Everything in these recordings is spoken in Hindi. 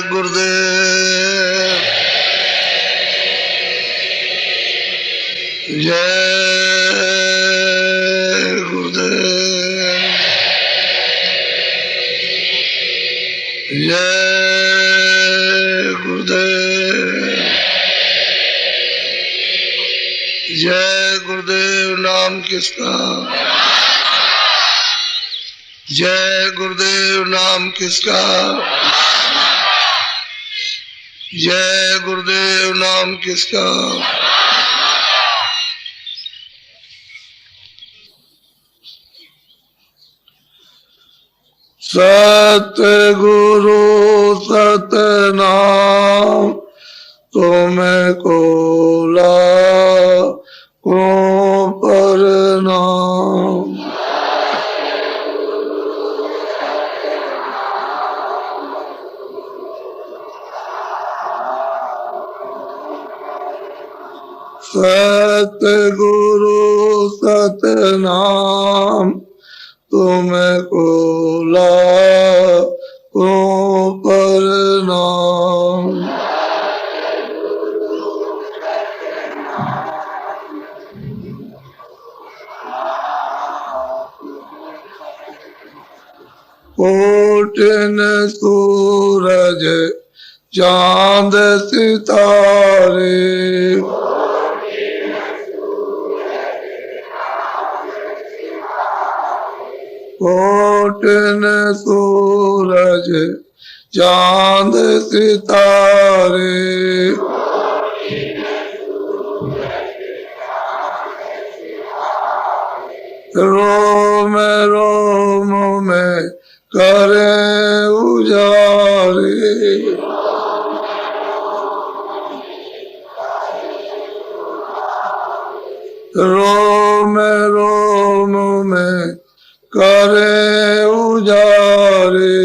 गुरुदेव जय गुरुदेव जय गुरुदेव जय गुरुदेव। नाम किसका? जय गुरुदेव। नाम किसका? जय गुरुदेव। नाम किसका? सतगुरु सतनाम तुमको लाखों प्रणाम। सतगुरु सतनाम तुमको लाखों प्रणाम। कोटिन सूरज चांद सितारे कोटिन सूरज चांद सितारे रोम रोम में करे उजारे रोम रोम में करे उजारे।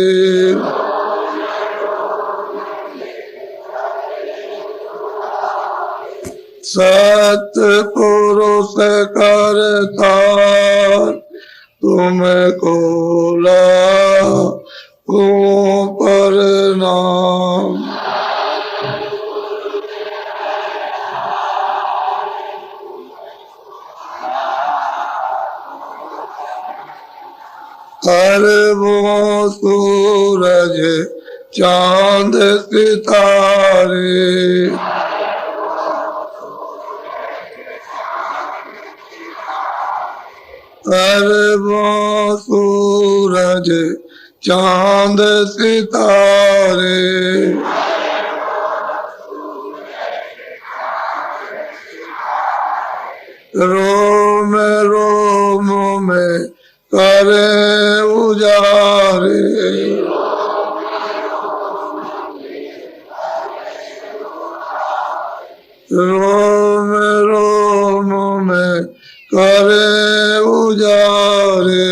सतपुरुष करतार तुमको लाखों प्रणाम। अरबों सूरज चांद सितारे अरबों सूरज चांद सितारे रोम रोम में करे उजारे रोम रोम में करे उजारे।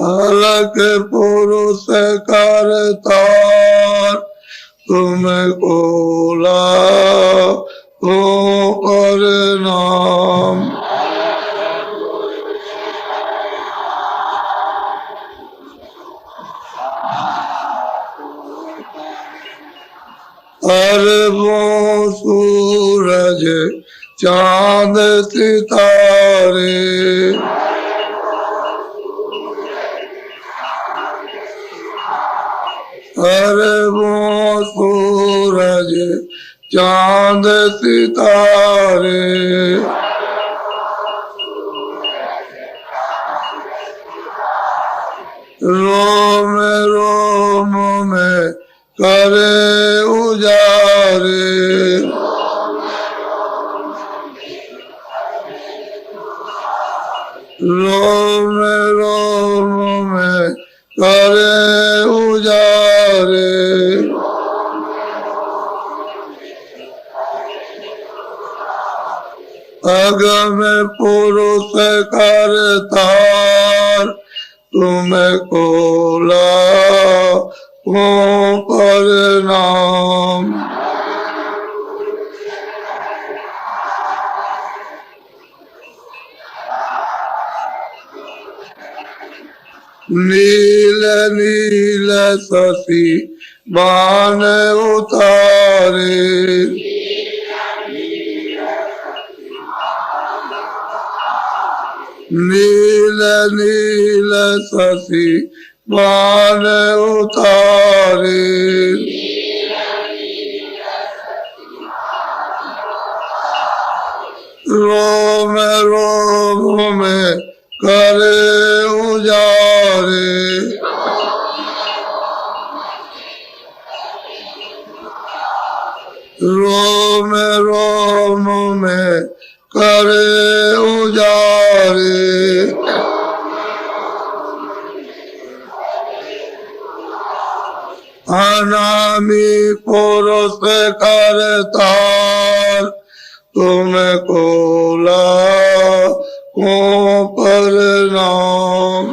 अलग पुरुष करतार तुमको लाखों प्रणाम। अरबों सूरज चांद सितारे अरबों सूरज चांद सितारे रोम रोम में करे उजारे रोम रोम में करे उजारे। अगम पुरुष करतार तुमको लाखों प्रणाम। नील नील शशि बाण उतारे। नील नील शशि बाण उतारे। रोम रोम में करे उजारे। रोम रोम में करे उजारे। अनामी पुरुष करतार तुमको लाखों प्रणाम।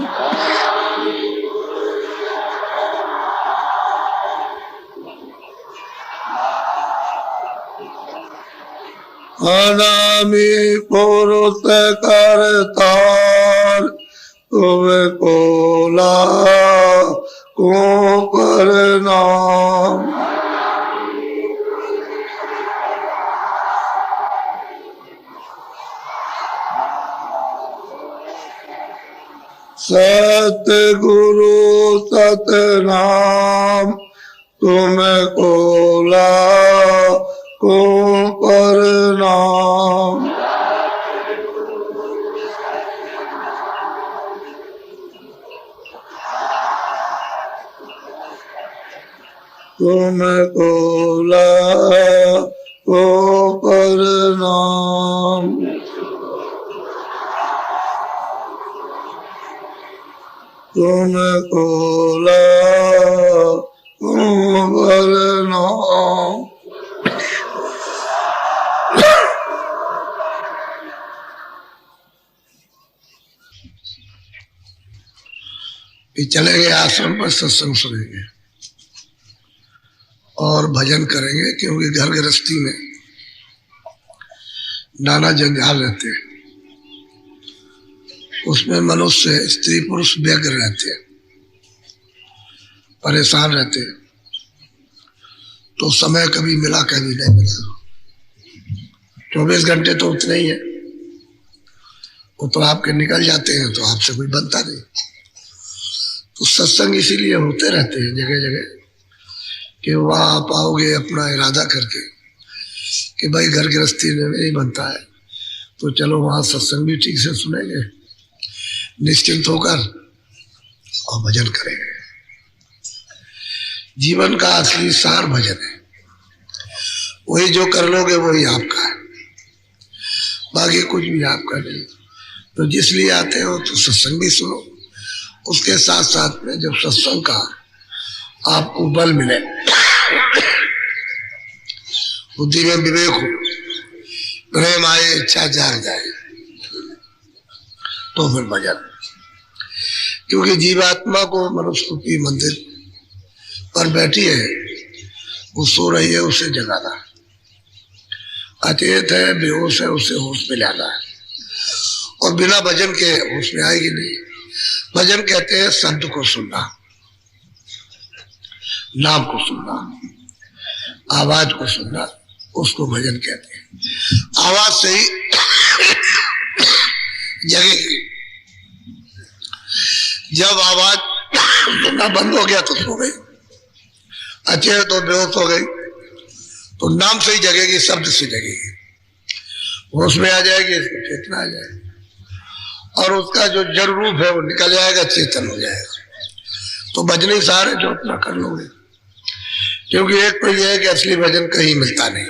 अनामी पुरुष करतार तुमको लाखों प्रणाम। सतगुरु सतनाम तुमको लाखों प्रणाम। तुमको लाखों प्रणाम। तुमको लाखों प्रणाम। चलेंगे आश्रम पर, सत्संग सुनेंगे और भजन करेंगे, क्योंकि घर गृहस्थी में नाना जंजाल रहते हैं। उसमें मनुष्य स्त्री पुरुष व्यग्र रहते हैं, परेशान रहते हैं। तो समय कभी मिला कभी नहीं मिला। 24 घंटे तो उतने ही है, वो तो आपके निकल जाते हैं, तो आपसे कोई बनता नहीं। तो सत्संग इसीलिए होते रहते हैं जगह जगह, कि वहाँ आप आओगे अपना इरादा करके कि भाई घर गृहस्थी में नहीं बनता है, तो चलो वहाँ सत्संग भी ठीक से सुनेंगे निश्चिंत होकर और भजन करेंगे। जीवन का असली सार भजन है। वही जो कर लोगे वही आपका है, बाकी कुछ भी आपका नहीं। तो जिसलिए आते हो तो सत्संग भी सुनो, उसके साथ साथ में जब सत्संग का आपको बल मिले, बुद्धि में विवेक हो, प्रेम आए, इच्छा जाग जाए, तो फिर भजन। क्योंकि जीवात्मा को मनुष्य की मंदिर पर बैठी है, वो सो रही है, उसे जगाना। अचेत है, बेहोश है, उसे होश में लाना है। और बिना भजन के होश में आएगी नहीं। भजन कहते हैं शब्द को सुनना, नाम को सुनना, आवाज को सुनना, उसको भजन कहते हैं। आवाज से ही जगेगी। जब आवाज सुनना बंद हो गया तो सो गई, अच्छे तो बेहोश हो गई, तो नाम से ही जगेगी, शब्द से जगेगी, होश में आ जाएगी, इसको चेतना आ जाएगी, और उसका जो जड़ रूप है वो निकल जाएगा, चेतन हो जाएगा। तो भजन ही सारे जो अपना कर लोगे। क्योंकि एक तो यह है कि असली भजन कहीं मिलता नहीं,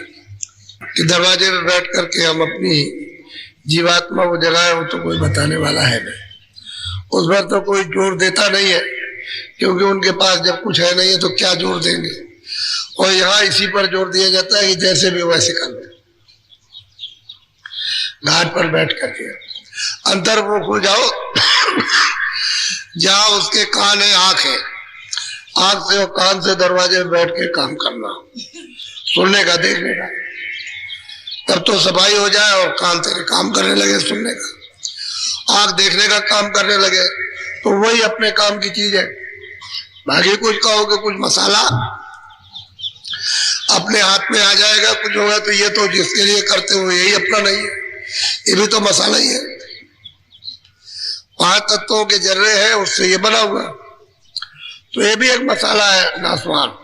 कि दरवाजे पे बैठ करके हम अपनी जीवात्मा को जगाए, वो तो कोई बताने वाला है नहीं। उस पर तो कोई जोर देता नहीं है, क्योंकि उनके पास जब कुछ है नहीं है तो क्या जोर देंगे। और यहाँ इसी पर जोर दिया जाता है कि जैसे भी वैसे कर लो। घाट पर बैठ करके अंतर्मुख हो जाओ, जहाँ उसके कान है, आंख है, आंख से और कान से दरवाजे में बैठ के काम करना, सुनने का, देखने का। तब तो सफाई हो जाए और कान तेरे काम करने लगे सुनने का, आंख देखने का काम करने लगे, तो वही अपने काम की चीज है। बाकी कुछ कहोगे कुछ मसाला अपने हाथ में आ जाएगा, कुछ होगा तो ये तो जिसके लिए करते हो यही अपना नहीं है, ये भी तो मसाला ही है। 5 तत्वों के जर्रे हैं, उससे ये बना हुआ, तो ये भी एक मसाला है नासवान।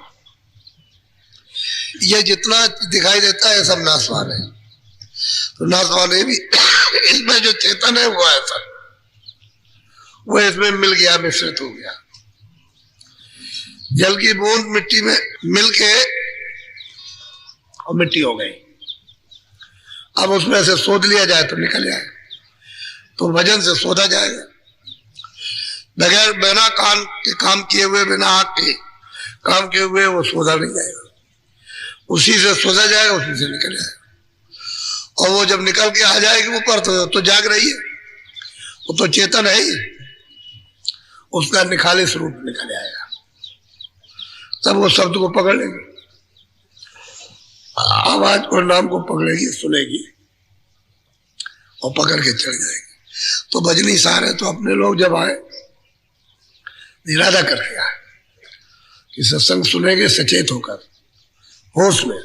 ये जितना दिखाई देता है सब नासवान है, तो नासवान ये भी इसमें जो चेतन है वो ऐसा, वो इसमें मिल गया, मिश्रित हो गया। जल की बूंद मिट्टी में मिलके और मिट्टी हो गई। अब उसमें से सोध लिया जाए तो निकल जाए, तो वजन से सोधा जाएगा। बगैर बिना कान के काम किए हुए, बिना आँख के काम किए हुए वो सोधा नहीं जाएगा, उसी से सोधा जाएगा, उसी से निकल जाएगा। और वो जब निकल के आ जाएगी ऊपर तो जाग रही है, वो तो चेतन है ही, उसका निखालिस रूप निकल जाएगा, तब वो शब्द को पकड़ लेगी, आवाज को, नाम को पकड़ेगी, सुनेगी और पकड़ के चढ़ जाएगी। तो भजनी सार है, तो अपने लोग जब आए इरादा करके आए कि सत्संग सुनेंगे सचेत होकर, होश में,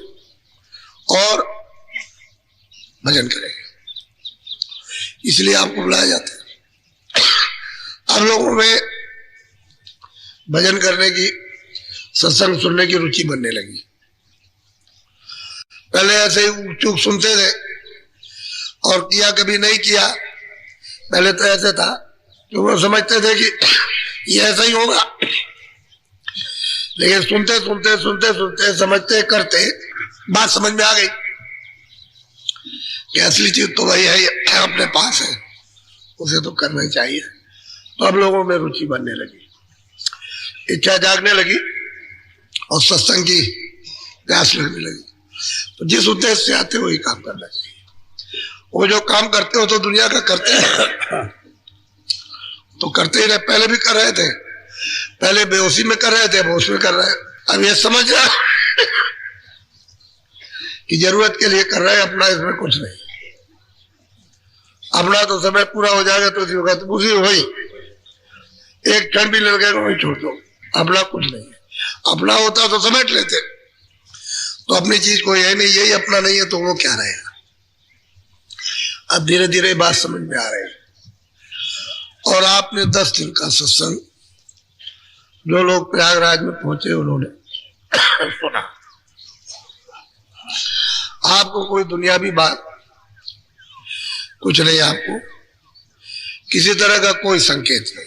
और भजन करेंगे, इसलिए आपको बुलाया जाता है। अब लोगों में भजन करने की, सत्संग सुनने की रुचि बनने लगी। पहले ऐसे ही चूक सुनते थे और किया कभी नहीं किया। पहले तो ऐसे था कि वो समझते थे कि ये ऐसा ही होगा, लेकिन सुनते सुनते सुनते सुनते समझते करते बात समझ में आ गई कि असली चीज तो वही है, अपने पास है, उसे तो करना ही चाहिए। तो अब लोगों में रुचि बनने लगी, इच्छा जागने लगी और सत्संग की प्यास लगने लगी। तो जिस उद्देश्य से आते हो वही काम करना चाहिए। वो जो काम करते हो तो दुनिया का करते हैं, तो करते ही रहे। पहले भी कर रहे थे, पहले बेहोशी में कर रहे थे, बेहोश में कर रहे हैं। अब ये समझ रहा कि जरूरत के लिए कर रहे हैं, अपना इसमें कुछ नहीं। अपना तो समय पूरा हो जाएगा तो उसी वही एक क्षण भी लगेगा, वही छोड़ दो, अपना कुछ नहीं है। अपना होता तो समेट लेते, तो अपनी चीज कोई है नहीं, यही अपना नहीं है, तो वो क्या रहेगा। अब धीरे धीरे बात समझ में आ रही है। और आपने 10 दिन का सत्संग, जो लोग प्रयागराज में पहुंचे उन्होंने सुना। आपको कोई दुनियावी बात कुछ नहीं, आपको किसी तरह का कोई संकेत नहीं,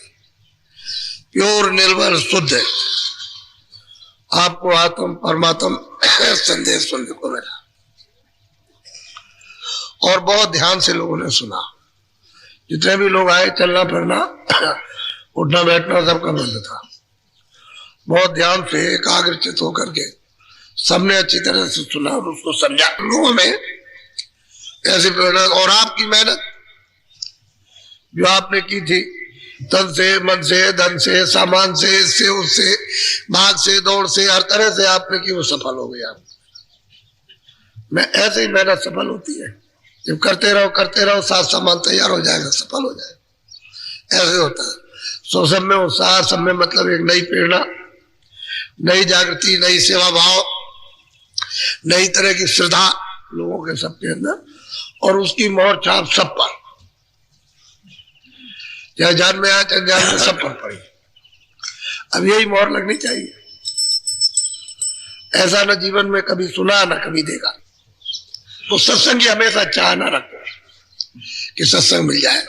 प्योर निर्मल शुद्ध है। आपको आत्म परमात्म संदेश सुनने को मिला और बहुत ध्यान से लोगों ने सुना। जितने भी लोग आए, चलना फिरना उठना बैठना सबका बंद था। बहुत ध्यान से एकाग्रचित होकर के सबने अच्छी तरह से सुना और उसको समझा। लोगों में ऐसी प्रेरणा और आपकी मेहनत जो आपने की थी, तन से, मन से, धन से, सामान से, इससे उससे, भाग से, दौड़ से, हर तरह से आपने की, वो सफल हो गया। मैं ऐसे ही मेहनत सफल होती है, जब करते रहो, साथ सामान तैयार हो जाएगा, सफल हो जाएगा। ऐसे होता है। सो सब में उत्साह, सब में मतलब एक नई प्रेरणा, नई जागृति, नई सेवा भाव, नई तरह की श्रद्धा लोगों के सबके अंदर, और उसकी मोहर छाप सब पर, चाहे जान में आए चाहे अनजान में, सब पर पड़ी। अब यही मोहर लगनी चाहिए। ऐसा ना जीवन में कभी सुना ना कभी देखा। तो सत्संग की हमेशा चाह ना रखो कि सत्संग मिल जाए,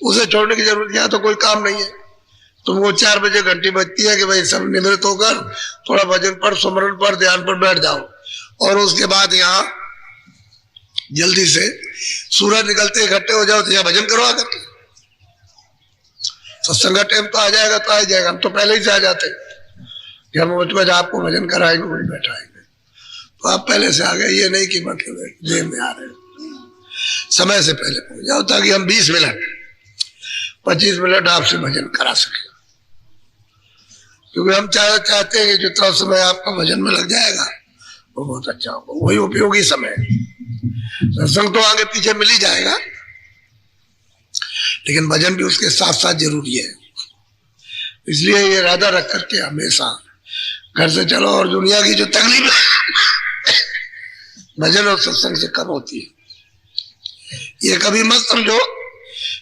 उसे छोड़ने की जरूरत यहाँ तो कोई काम नहीं है। तुमको 4 बजे घंटी बजती है कि भाई सब निवृत्त होकर थोड़ा भजन पर, सुमरन पर, ध्यान पर बैठ जाओ, और उसके बाद यहाँ जल्दी से सूरज निकलते इकट्ठे हो जाओ तो यहाँ भजन करवा करके सत्संग का टाइम तो आ जाएगा तो आ जाएगा। हम तो पहले ही से आ जाते कि हम मुझ आपको भजन कराएंगे, वही बैठाएंगे, तो आप पहले से आ गए। ये नहीं कि मतलब देर में आ रहे, समय से पहले पहुंच जाओ ताकि हम 20 मिनट 25 मिनट आपसे भजन करा सके। क्योंकि हम चाहते हैं कि जितना समय आपका भजन में लग जाएगा वो बहुत अच्छा होगा, वही उपयोगी समय है। सत्संग तो आगे पीछे मिल ही जाएगा, लेकिन भजन भी उसके साथ साथ जरूरी है। इसलिए ये इरादा रख करके हमेशा घर से चलो। और दुनिया की जो तकलीफ भजन और सत्संग से कम होती है, ये कभी मत समझो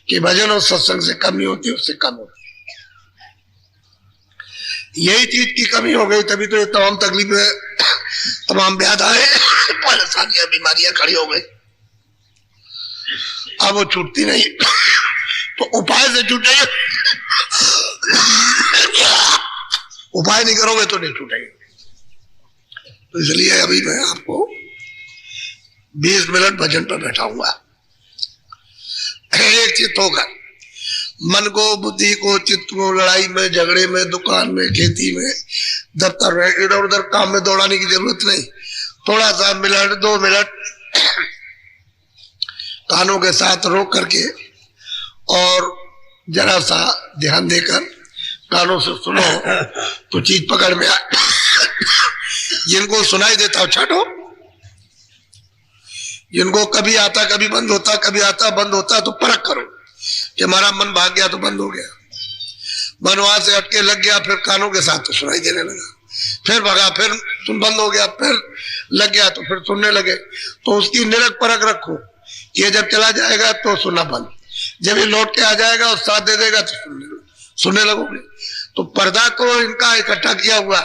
कि भजन और सत्संग से कम नहीं होती, उससे कम होती है। यही चीज की कमी हो गई, तभी तो ये तमाम तकलीफें, तमाम व्याधाएं, परेशानियां, बीमारियां खड़ी हो गई। अब वो छूटती नहीं, तो उपाय से छूटेगी। उपाय नहीं करोगे तो नहीं छूटेंगे। तो इसलिए अभी मैं आपको 20 मिनट भजन पर बैठाऊंगा, एक चित्त होकर। मन को, बुद्धि को, चित्त को लड़ाई में, झगड़े में, दुकान में, खेती में, दफ्तर में, इधर उधर काम में दौड़ाने की जरूरत नहीं। थोड़ा सा मिनट, 2 मिनट कानों के साथ रोक करके और जरा सा ध्यान देकर कानों से सुनो तो चीज पकड़ में आ। जिनको सुनाई देता हो छाटो, जिनको कभी आता कभी बंद होता, कभी आता बंद होता, तो परख करो कि हमारा मन भाग गया तो बंद हो गया, मन वहां से हटके लग गया, फिर कानों के साथ तो सुनाई देने लगा, फिर भगा, फिर सुन बंद हो गया, फिर लग गया तो फिर सुनने लगे। तो उसकी निरख परख रखो, ये जब चला जाएगा तो सुनना बंद, जब ये लौट के आ जाएगा और साथ दे देगा तो सुनने लगोगे। तो पर्दा तो इनका इकट्ठा किया हुआ,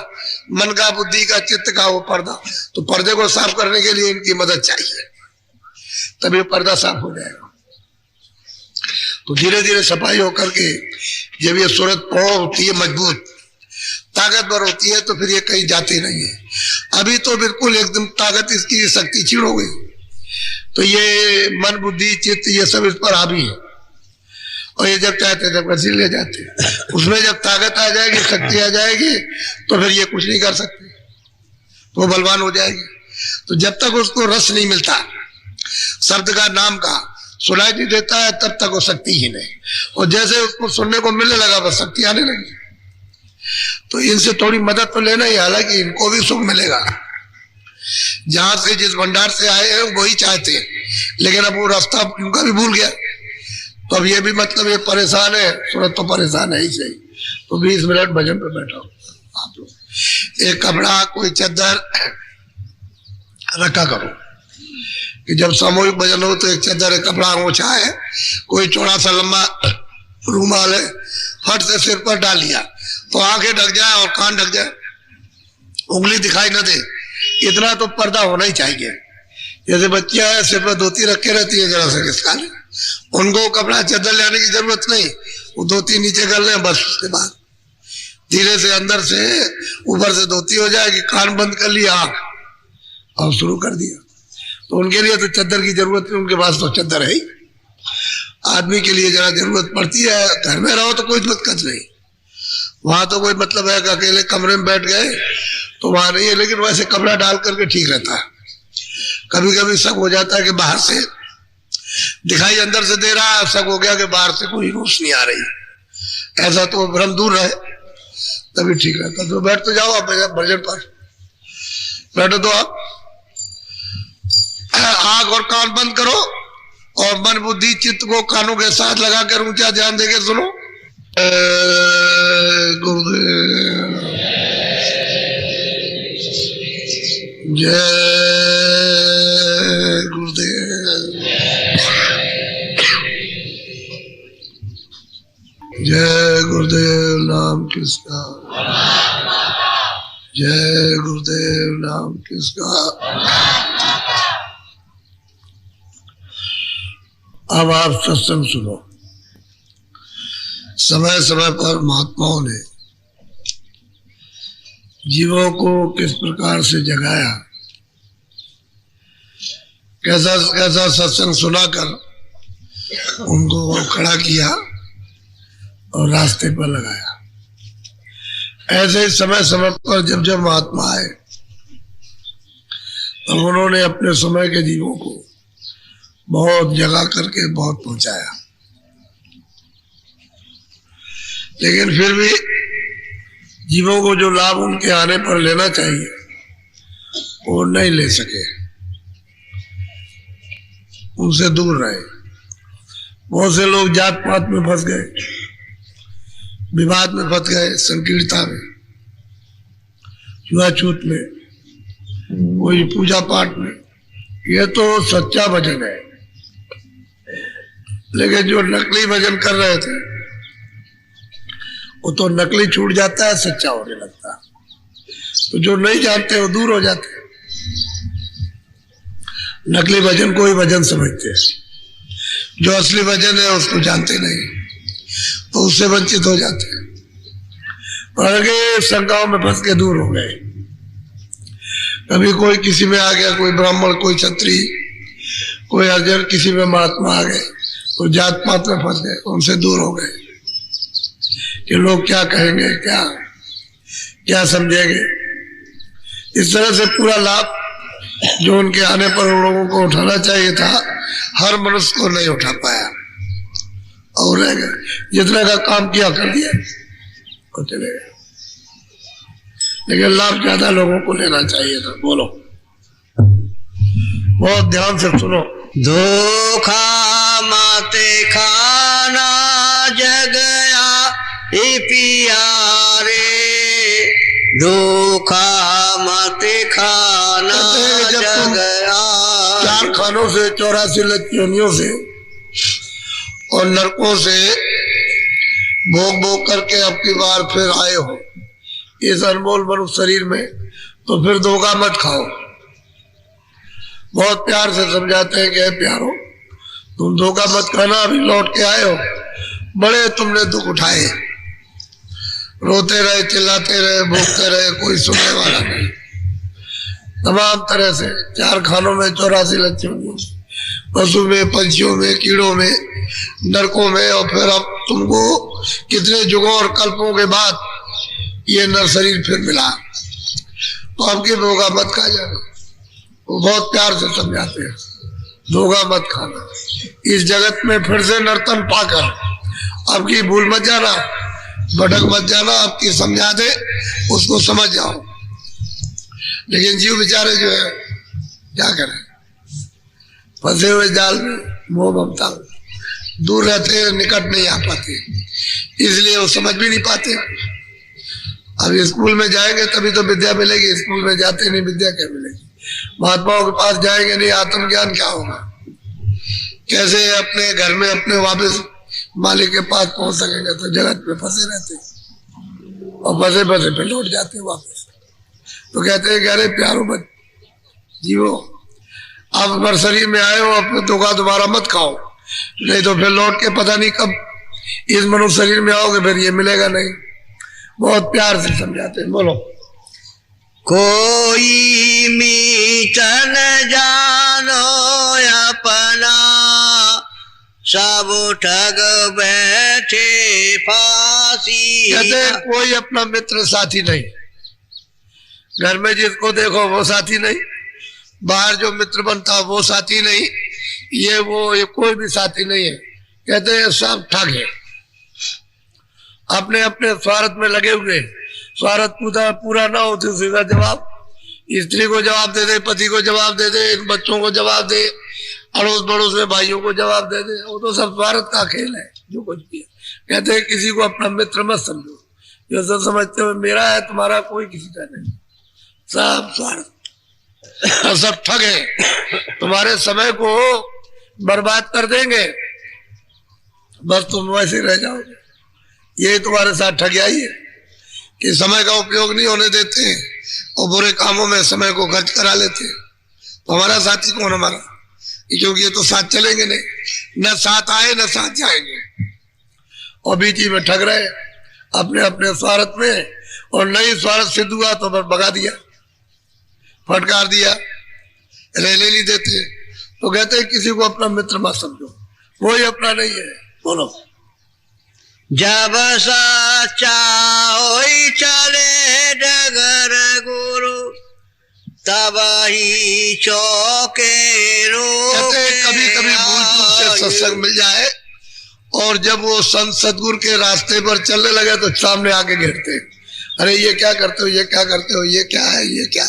मन का, बुद्धि का, चित्त का वो पर्दा, तो पर्दे को साफ करने के लिए इनकी मदद चाहिए, तभी पर्दा साफ हो जाएगा। तो धीरे धीरे सफाई होकर के जब ये सूरत पौ होती है, मजबूत, ताकतवर होती है, तो फिर ये कहीं जाती नहीं है। अभी तो बिल्कुल एकदम ताकत इसकी, शक्ति छीन हो गई, तो ये मन, बुद्धि, चित्त, ये सब इस पर हावी है, और ये जब चाहते जब कसी ले जाते। उसमें जब ताकत आ जाएगी, शक्ति आ जाएगी, तो फिर ये कुछ नहीं कर सकते, तो बलवान हो जाएगी। तो जब तक उसको रस नहीं मिलता, शब्द का, नाम का सुनाई नहीं देता है, तब तक वो शक्ति ही नहीं। और जैसे उसको सुनने को मिलने लगा, बस शक्ति आने लगी। तो इनसे थोड़ी मदद तो लेना ही, हालांकि इनको भी सुख मिलेगा। जहां से, जिस भंडार से आए हैं वही चाहते हैं, लेकिन अब वो रास्ता उनका भी भूल गया, तो अब ये भी मतलब ये परेशान है, सूरत तो परेशान है ही सही। तो 20 मिनट भजन पे बैठा आप लोग। एक कपड़ा, कोई चादर रखा करो कि जब सामूहिक भजन हो तो एक चादर, एक कपड़ा, ओछा है, कोई चौड़ा सा लंबा रूमाल है, फट से सिर पर डाल लिया तो आंखें ढक जाए और कान ढक जाए, उंगली दिखाई न दे, इतना तो पर्दा होना ही चाहिए। जैसे बच्चियां है, सिर पर धोती रखे रहती है, जरा सा किसका ले, उनको कपड़ा चादर लेने की जरूरत नहीं, वो धोती नीचे कर ले बस। उसके बाद धीरे से अंदर से ऊपर से धोती हो जाएगी, कान बंद कर लिया, आंख और शुरू कर दिया। तो उनके लिए तो चादर की जरूरत नहीं, उनके पास तो चादर है ही। आदमी के लिए जरा जरूरत पड़ती है, घर में रहो तो कोई दिक्कत नहीं, वहां तो कोई मतलब है कि अकेले कमरे में बैठ गए तो वहां नहीं है, लेकिन वैसे कपड़ा डाल करके ठीक रहता है। कभी कभी शक हो जाता है कि बाहर से दिखाई अंदर से दे रहा है, शक हो गया कि बाहर से कोई रोशनी आ रही, ऐसा तो भ्रम दूर रहे, तभी ठीक रहता। तो बैठ तो जाओ आप भजन पर, बैठो तो आप, आंख और कान बंद करो और मन, बुद्धि, चित्त को कानों के साथ लगाकर ऊंचा ध्यान देके सुनो। गुरुदेव जय गुरुदेव, जय गुरुदेव नाम किसका, जय गुरुदेव नाम किसका। अब आप सत्संग सुनो। समय समय पर महात्माओं ने जीवों को किस प्रकार से जगाया, कैसा कैसा सत्संग सुनाकर उनको खड़ा किया और रास्ते पर लगाया। ऐसे समय समय पर जब जब महात्मा आए तब उन्होंने अपने समय के जीवों को बहुत जगा करके बहुत पहुंचाया, लेकिन फिर भी जीवों को जो लाभ उनके आने पर लेना चाहिए वो नहीं ले सके, उनसे दूर रहे। बहुत से लोग जात पात में फंस गए, विवाद में फंस गए, संकीर्णता में, छुआछूत में, कोई पूजा पाठ में। ये तो सच्चा भजन है। लेकिन जो नकली भजन कर रहे थे वो तो नकली छूट जाता है, सच्चा होने लगता है। तो जो नहीं जानते वो दूर हो जाते हैं। नकली भजन को ही भजन समझते हैं, जो असली भजन है उसको जानते नहीं, तो उससे वंचित हो जाते हैं। और आगे शंकाओं में फंस के दूर हो गए। कभी कोई किसी में आ गया, कोई ब्राह्मण, कोई क्षत्रिय, कोई अर्जन, किसी में महात्मा आ गए, तो जात पात में फंस गए, उनसे दूर हो गए कि लोग क्या कहेंगे, क्या क्या समझेंगे। इस तरह से पूरा लाभ जो उनके आने पर उन लोगों को उठाना चाहिए था, हर मनुष्य को नहीं उठा पाया और रह गए। जितना का काम किया कर दिया और चले गए। लेकिन लाभ ज्यादा लोगों को लेना चाहिए था। बोलो, बहुत ध्यान से सुनो। धोखा माते खाना जगया पिया रे, धोखा माते खाना जगया। 4 खानों से, 84 लक्ष्योनियों से और नरकों से भोग भोग करके अब की बार फिर आए हो इस अनमोल मनुष्य शरीर में, तो फिर धोखा मत खाओ। बहुत प्यार से समझाते हैं कि प्यारो, तुम धोखा मत खाना, अभी लौट के आए हो, बड़े तुमने दुख उठाए, रोते रहे, चिल्लाते रहे, भूखते रहे, कोई सुनने वाला नहीं। तमाम तरह से 4 खानों में, 84 लक्ष्यों, पशु में, पंछियों में, कीड़ों में, नरकों में, और फिर अब तुमको कितने युगों और कल्पों के बाद ये नर शरीर फिर मिला, तो अब की धोखा मत खा जाना। वो बहुत प्यार से समझाते हैं, धोखा मत खाना। इस जगत में फिर से नर्तन पाकर अब की भूल मत जाना, भटक मत जाना। अब की समझा दे, उसको समझ जाओ। लेकिन जीव बेचारे जो है क्या करें, फंसे हुए जाल में, मोह ममता में दूर रहते हैं, निकट नहीं आ पाते, इसलिए वो समझ भी नहीं पाते। अब स्कूल में जाएंगे तभी तो विद्या मिलेगी, स्कूल में जाते नहीं, विद्या क्या मिलेगी। महात्माओं के पास जाएंगे नहीं, आत्मज्ञान क्या होगा। कैसे अपने घर में अपने वापस मालिक के पास पहुंच सकेंगे। तो जगत में फंसे रहते और फंसे फंसे पे लौट जाते वापस। तो कहते हैं कि अरे प्यारो मत जीवो, आप अगर शरीर में आए हो, अपने धोखा दोबारा मत खाओ, नहीं तो फिर लौट के पता नहीं कब इस मनुष्य शरीर में आओगे, फिर ये मिलेगा नहीं। बहुत प्यार से समझाते हैं। बोलो, कोई मीतन जानो अपना, सब ठग बैठे फांसी। कहते कोई अपना मित्र साथी नहीं। घर में जिसको देखो वो साथी नहीं, बाहर जो मित्र बनता वो साथी नहीं, ये कोई भी साथी नहीं है। कहते हैं सब ठग है, अपने अपने स्वार्थ में लगे हुए। स्वार्थ पूरा ना हो तो सीधा जवाब स्त्री को जवाब दे दे, पति को जवाब दे दे, बच्चों को जवाब दे, अड़ोस पड़ोस में भाइयों को जवाब दे दे। वो तो सब स्वार्थ का खेल है जो कुछ भी है। कहते हैं किसी को अपना मित्र मत समझो, जो सब समझते हो मेरा है, तुम्हारा कोई किसी का नहीं, सब स्वार्थ और सब ठग है। तुम्हारे समय को बर्बाद कर देंगे, बस तुम वैसे रह जाओगे। ये तुम्हारे साथ ठगियाई है कि समय का उपयोग नहीं होने देते हैं और बुरे कामों में समय को खर्च करा लेते हैं। तो हमारा साथी कौन हमारा, क्योंकि ये तो साथ चलेंगे नहीं, न साथ आए न साथ जाएंगे, और बीच ही में ठग रहे अपने अपने स्वार्थ में। और नहीं स्वार्थ सिद्ध हुआ तो बस भगा दिया, फटकार दिया, रहने नहीं देते। तो कहते हैं किसी को अपना मित्र मत समझो, कोई अपना नहीं है। बोलो, जब सच्चा होई चले डगर गुरु, तब ही चौके रोके। कभी कभी भूल चूक से सत्संग मिल जाए और जब वो संत सदगुरु के रास्ते पर चलने लगे तो सामने आके घेरते, अरे ये क्या करते हो, ये क्या करते हो, ये क्या है, ये क्या,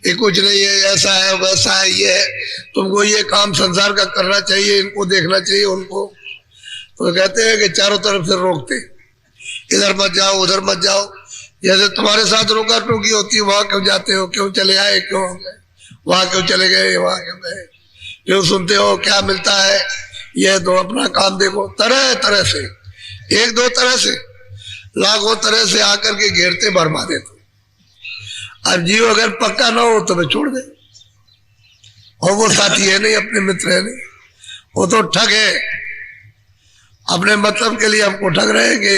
ये कुछ नहीं है, ऐसा है वैसा है, ये है, तुमको ये काम संसार का करना चाहिए, इनको देखना चाहिए उनको। तो कहते हैं कि चारों तरफ से रोकते, इधर मत जाओ उधर मत जाओ। जैसे तुम्हारे साथ रोका टोकी होती है, वहां क्यों जाते हो, क्यों चले आए, क्यों वहां क्यों चले गए, वहां क्यों गए, क्यों सुनते हो, क्या मिलता है, ये तो अपना काम देखो। तरह तरह से, एक दो तरह से, लाखों तरह से आकर के घेरते भरमा देते। अब जीव अगर पक्का ना हो तो मैं छोड़ दे, और वो साथी है नहीं, अपने मित्र है नहीं, वो तो ठग है, अपने मतलब के लिए हमको ठग रहे हैं कि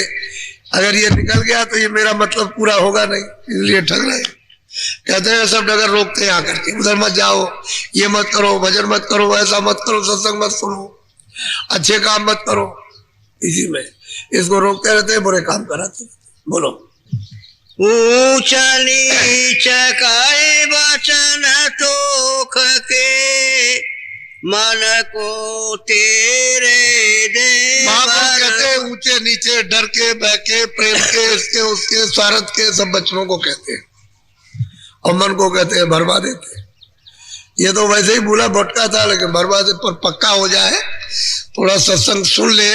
अगर ये निकल गया तो ये मेरा मतलब पूरा होगा नहीं, इसलिए ठग रहे हैं। कहते हैं सब डगर रोकते हैं आकर के, उधर मत जाओ, ये मत करो, भजन मत करो, ऐसा मत करो, सत्संग मत सुनो, अच्छे काम मत करो, इसी में इसको रोकते रहते हैं, बुरे काम कराते रहते। बोलो। ऊंच नीच काय वचन तोख के, मन को तेरे दे। महापुरुष कहते हैं ऊंचे नीचे, डर के, बह के, प्रेम के, इसके उसके, स्वार्थ के, सब बच्चों को कहते हैं, और मन को कहते हैं भरवा देते। ये तो वैसे ही भूला भटका था, लेकिन भरवा दे पर पक्का हो जाए, थोड़ा सत्संग सुन ले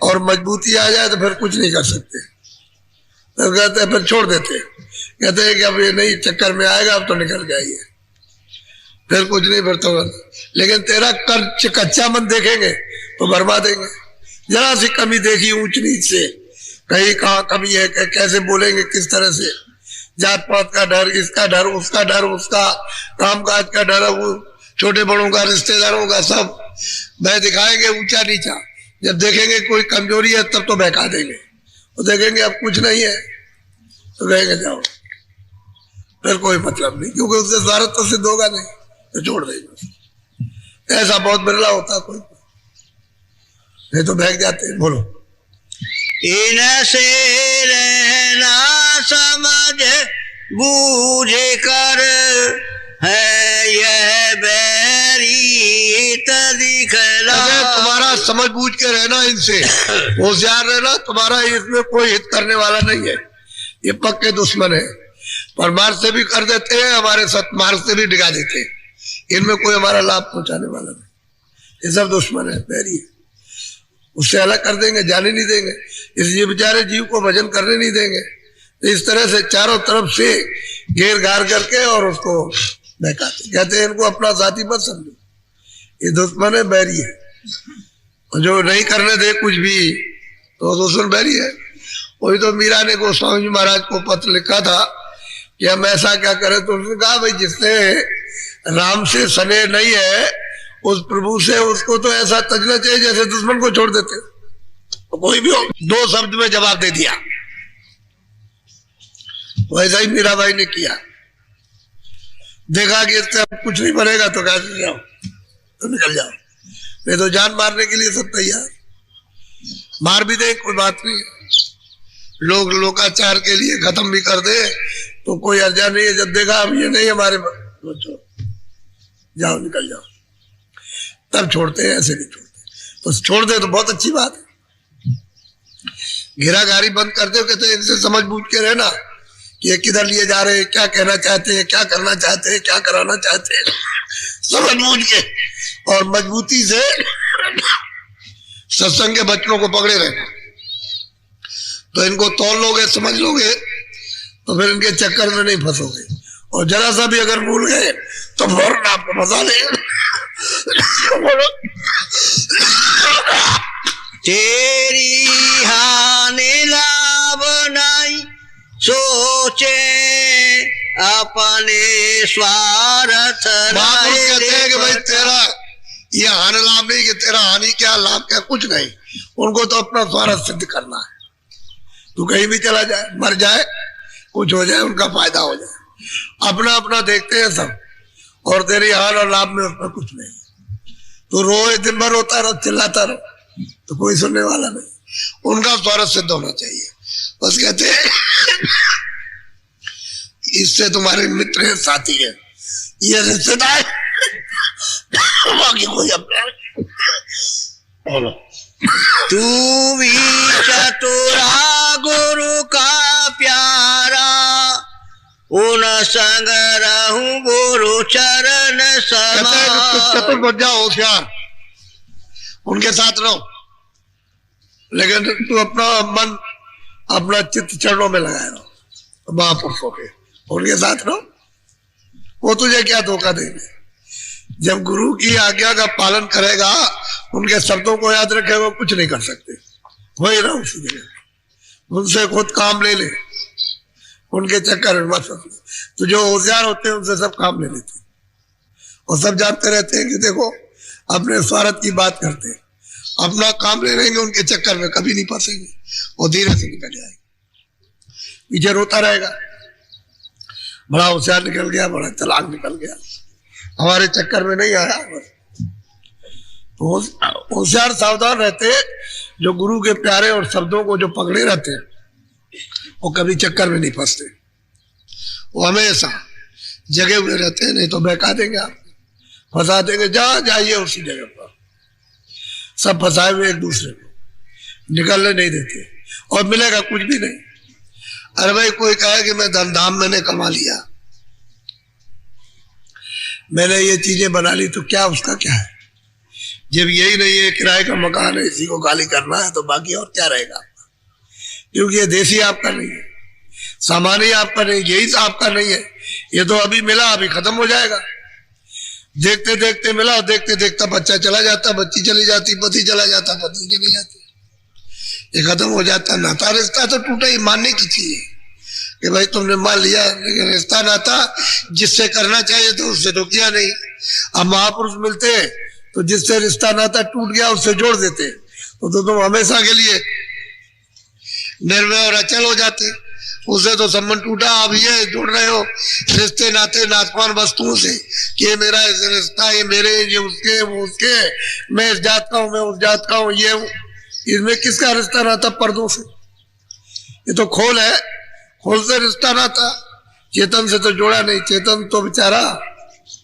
और मजबूती आ जाए तो फिर कुछ नहीं कर सकते। तो कहते हैं फिर छोड़ देते, कहते हैं कि अब ये नहीं चक्कर में आएगा, अब तो निकल जाइए, फिर कुछ नहीं, फिर तो। लेकिन तेरा कच्चा मन देखेंगे तो भरवा देंगे। जरा सी कमी देखी ऊंच नीच से, कहीं कहाँ कमी है, कैसे बोलेंगे, किस तरह से, जात पात का डर, इसका डर, उसका डर, उसका काम काज का डर, वो छोटे बड़ों का, रिश्तेदारों का, सब बह दिखाएंगे ऊंचा नीचा। जब देखेंगे कोई कमजोरी है तब तो बहका देंगे, तो देखेंगे अब कुछ नहीं है तो कहेंगे जाओ, फिर कोई मतलब नहीं, क्योंकि उससे स्वार्थ तो सिद्ध होगा नहीं, तो छोड़ देंगे। ऐसा बहुत बिरला होता कोई, नहीं तो बहक जाते हैं। बोलो। इनसे रहना समझ बूझ कर है यह बैरी दिखला। तुम्हारा समझ बूझ के रहना, इनसे होशियार रहना, तुम्हारा इसमें कोई हित करने वाला नहीं है, ये पक्के दुश्मन है। परमार्थ से भी कर देते हैं, हमारे सत्मार्ग से भी डिगा देते हैं, इनमें कोई हमारा लाभ पहुंचाने वाला नहीं, ये सब दुश्मन है, बैरी है। उससे अलग कर देंगे, जाने नहीं देंगे, इसलिए बेचारे जीव को भजन करने नहीं देंगे। तो इस तरह से चारों तरफ से घेर घार करके और उसको बहकाते, कहते हैं इनको अपना साथी मत समझो, ये दुश्मन है, बैरी है, और जो नहीं करने दे कुछ भी तो दुश्मन बैरी है। वही तो मीरा ने गोस्वामी जी महाराज को पत्र लिखा था कि हम ऐसा क्या करें, तो उसने कहा भाई जिसने राम से स्नेह नहीं है उस प्रभु से, उसको तो ऐसा तजना चाहिए जैसे दुश्मन को छोड़ देते। तो कोई भी हो, दो शब्द में जवाब दे दिया, वैसा ही मीरा भाई ने किया। देखा कि इससे अब कुछ नहीं बनेगा तो कहा जाओ, तो निकल जाओ, नहीं तो जान मारने के लिए सब तैयार, मार भी दे कोई बात नहीं, लोग लोकाचार के लिए खत्म भी कर दे तो कोई अर्जा नहीं है। जब देखा अब ये नहीं हमारे, जाओ निकल जाओ, तब छोड़ते हैं, ऐसे नहीं छोड़ते। तो छोड़ दे तो बहुत अच्छी बात है, घेराघारी बंद कर दे, कहते हैं इनसे समझ बूझ के रहना कि ये किधर लिए जा रहे हैं, क्या कहना चाहते हैं, क्या करना चाहते हैं, क्या कराना चाहते हैं, समझ बूझ के और मजबूती से सत्संग के बच्चों को पकड़े रहना। तो इनको तोड़ लोगे, समझ लोगे, तो फिर इनके चक्कर में नहीं फंसोगे, और जरा सा भी अगर भूल गए तो फौरन आपको फंसा देंगे। तेरी हानि लाभ नहीं सोचे अपने स्वार्थ। कहते हैं कि भाई तेरा ये हानि लाभ नहीं, कि तेरा हानि क्या लाभ क्या, कुछ नहीं, उनको तो अपना स्वार्थ सिद्ध करना है। तू कहीं भी चला जाए, मर जाए, कुछ हो जाए, उनका फायदा हो जाए, अपना अपना देखते हैं सब, और तेरी हानि और लाभ में उसमें कुछ नहीं। तो रोए दिन भर रोता रहो, चिल्लाता रहो, तो कोई सुनने वाला नहीं, उनका स्वार्थ सिद्ध होना चाहिए। बस कहते हैं इससे तुम्हारे मित्र है, साथी है, ये रिश्तेदार, बाकी कोई अपना। तू भी चतुरा गुरु का प्यारा, उन संग रहूं गुरु चरण समा। चतुर बन जाओ, होशियार, उनके साथ रहो, लेकिन तू अपना मन अपना चित्त चरणों में लगाए रहो, महापुरुषों के, उनके साथ रहो, वो तुझे क्या धोखा देंगे। जब गुरु की आज्ञा का पालन करेगा, उनके शब्दों को याद रखेगा, कुछ नहीं कर सकते, वही रहो उसी जगह। उनसे खुद काम ले ले, उनके चक्कर में मत फंस। तो जो होशियार होते हैं उनसे सब काम ले लेते हैं, और सब जानते रहते हैं कि देखो अपने स्वार्थ की बात करते हैं, अपना काम ले लेंगे, उनके चक्कर में कभी नहीं फंसेंगे, वो धीरे से निकल जाएंगे। पीछे रोता रहेगा, बड़ा होशियार निकल गया, बड़ा चालाक निकल गया, हमारे चक्कर में नहीं आया। तो होशियार सावधान रहते, जो गुरु के प्यारे और शब्दों को जो पकड़े रहते हैं, वो कभी चक्कर में नहीं फंसते, वो हमेशा जगे हुए रहते हैं। नहीं तो बहका देंगे, आप फंसा देंगे, जहां जाइए उसी जगह पर सब फंसाए हुए एक दूसरे को, निकलने नहीं देते, और मिलेगा कुछ भी नहीं। अरे भाई कोई कहे कि मैं धमधाम मैंने कमा लिया, मैंने ये चीजें बना ली, तो क्या उसका क्या है? जब यही नहीं है, किराए का मकान है, इसी को गाली करना है, तो बाकी और क्या रहेगा आपका? क्योंकि ये देसी आपका नहीं है, सामान्य आपका नहीं, यही आपका नहीं है। ये तो अभी मिला, अभी खत्म हो जाएगा। देखते देखते मिला, देखते देखते बच्चा चला जाता, बच्ची चली जाती, पति चला जाता, पत्नी चली जाती, ये खत्म हो जाता। नाता रिश्ता तो टूटा ही, मानने की चीज है कि भाई तुमने मान लिया, लेकिन रिश्ता नाता जिससे करना चाहिए तो उससे तो किया नहीं। अब महापुरुष मिलते तो जिससे रिश्ता नाता टूट गया उससे जोड़ देते, तो तुम हमेशा के लिए निर्भय और अचल हो जाते। उससे तो संबंध टूटा, अब ये जोड़ रहे हो रिश्ते नाते नासमान वस्तुओं से कि ये मेरा रिश्ता, ये मेरे, ये उसके, वो उसके, मैं इस जात का हूं, मैं उस जात का हूं, ये इसमें किसका रिश्ता नाता? पर्दों से। ये तो खोल है, खोल से रिश्ता नाता, चेतन से तो जोड़ा नहीं। चेतन तो बेचारा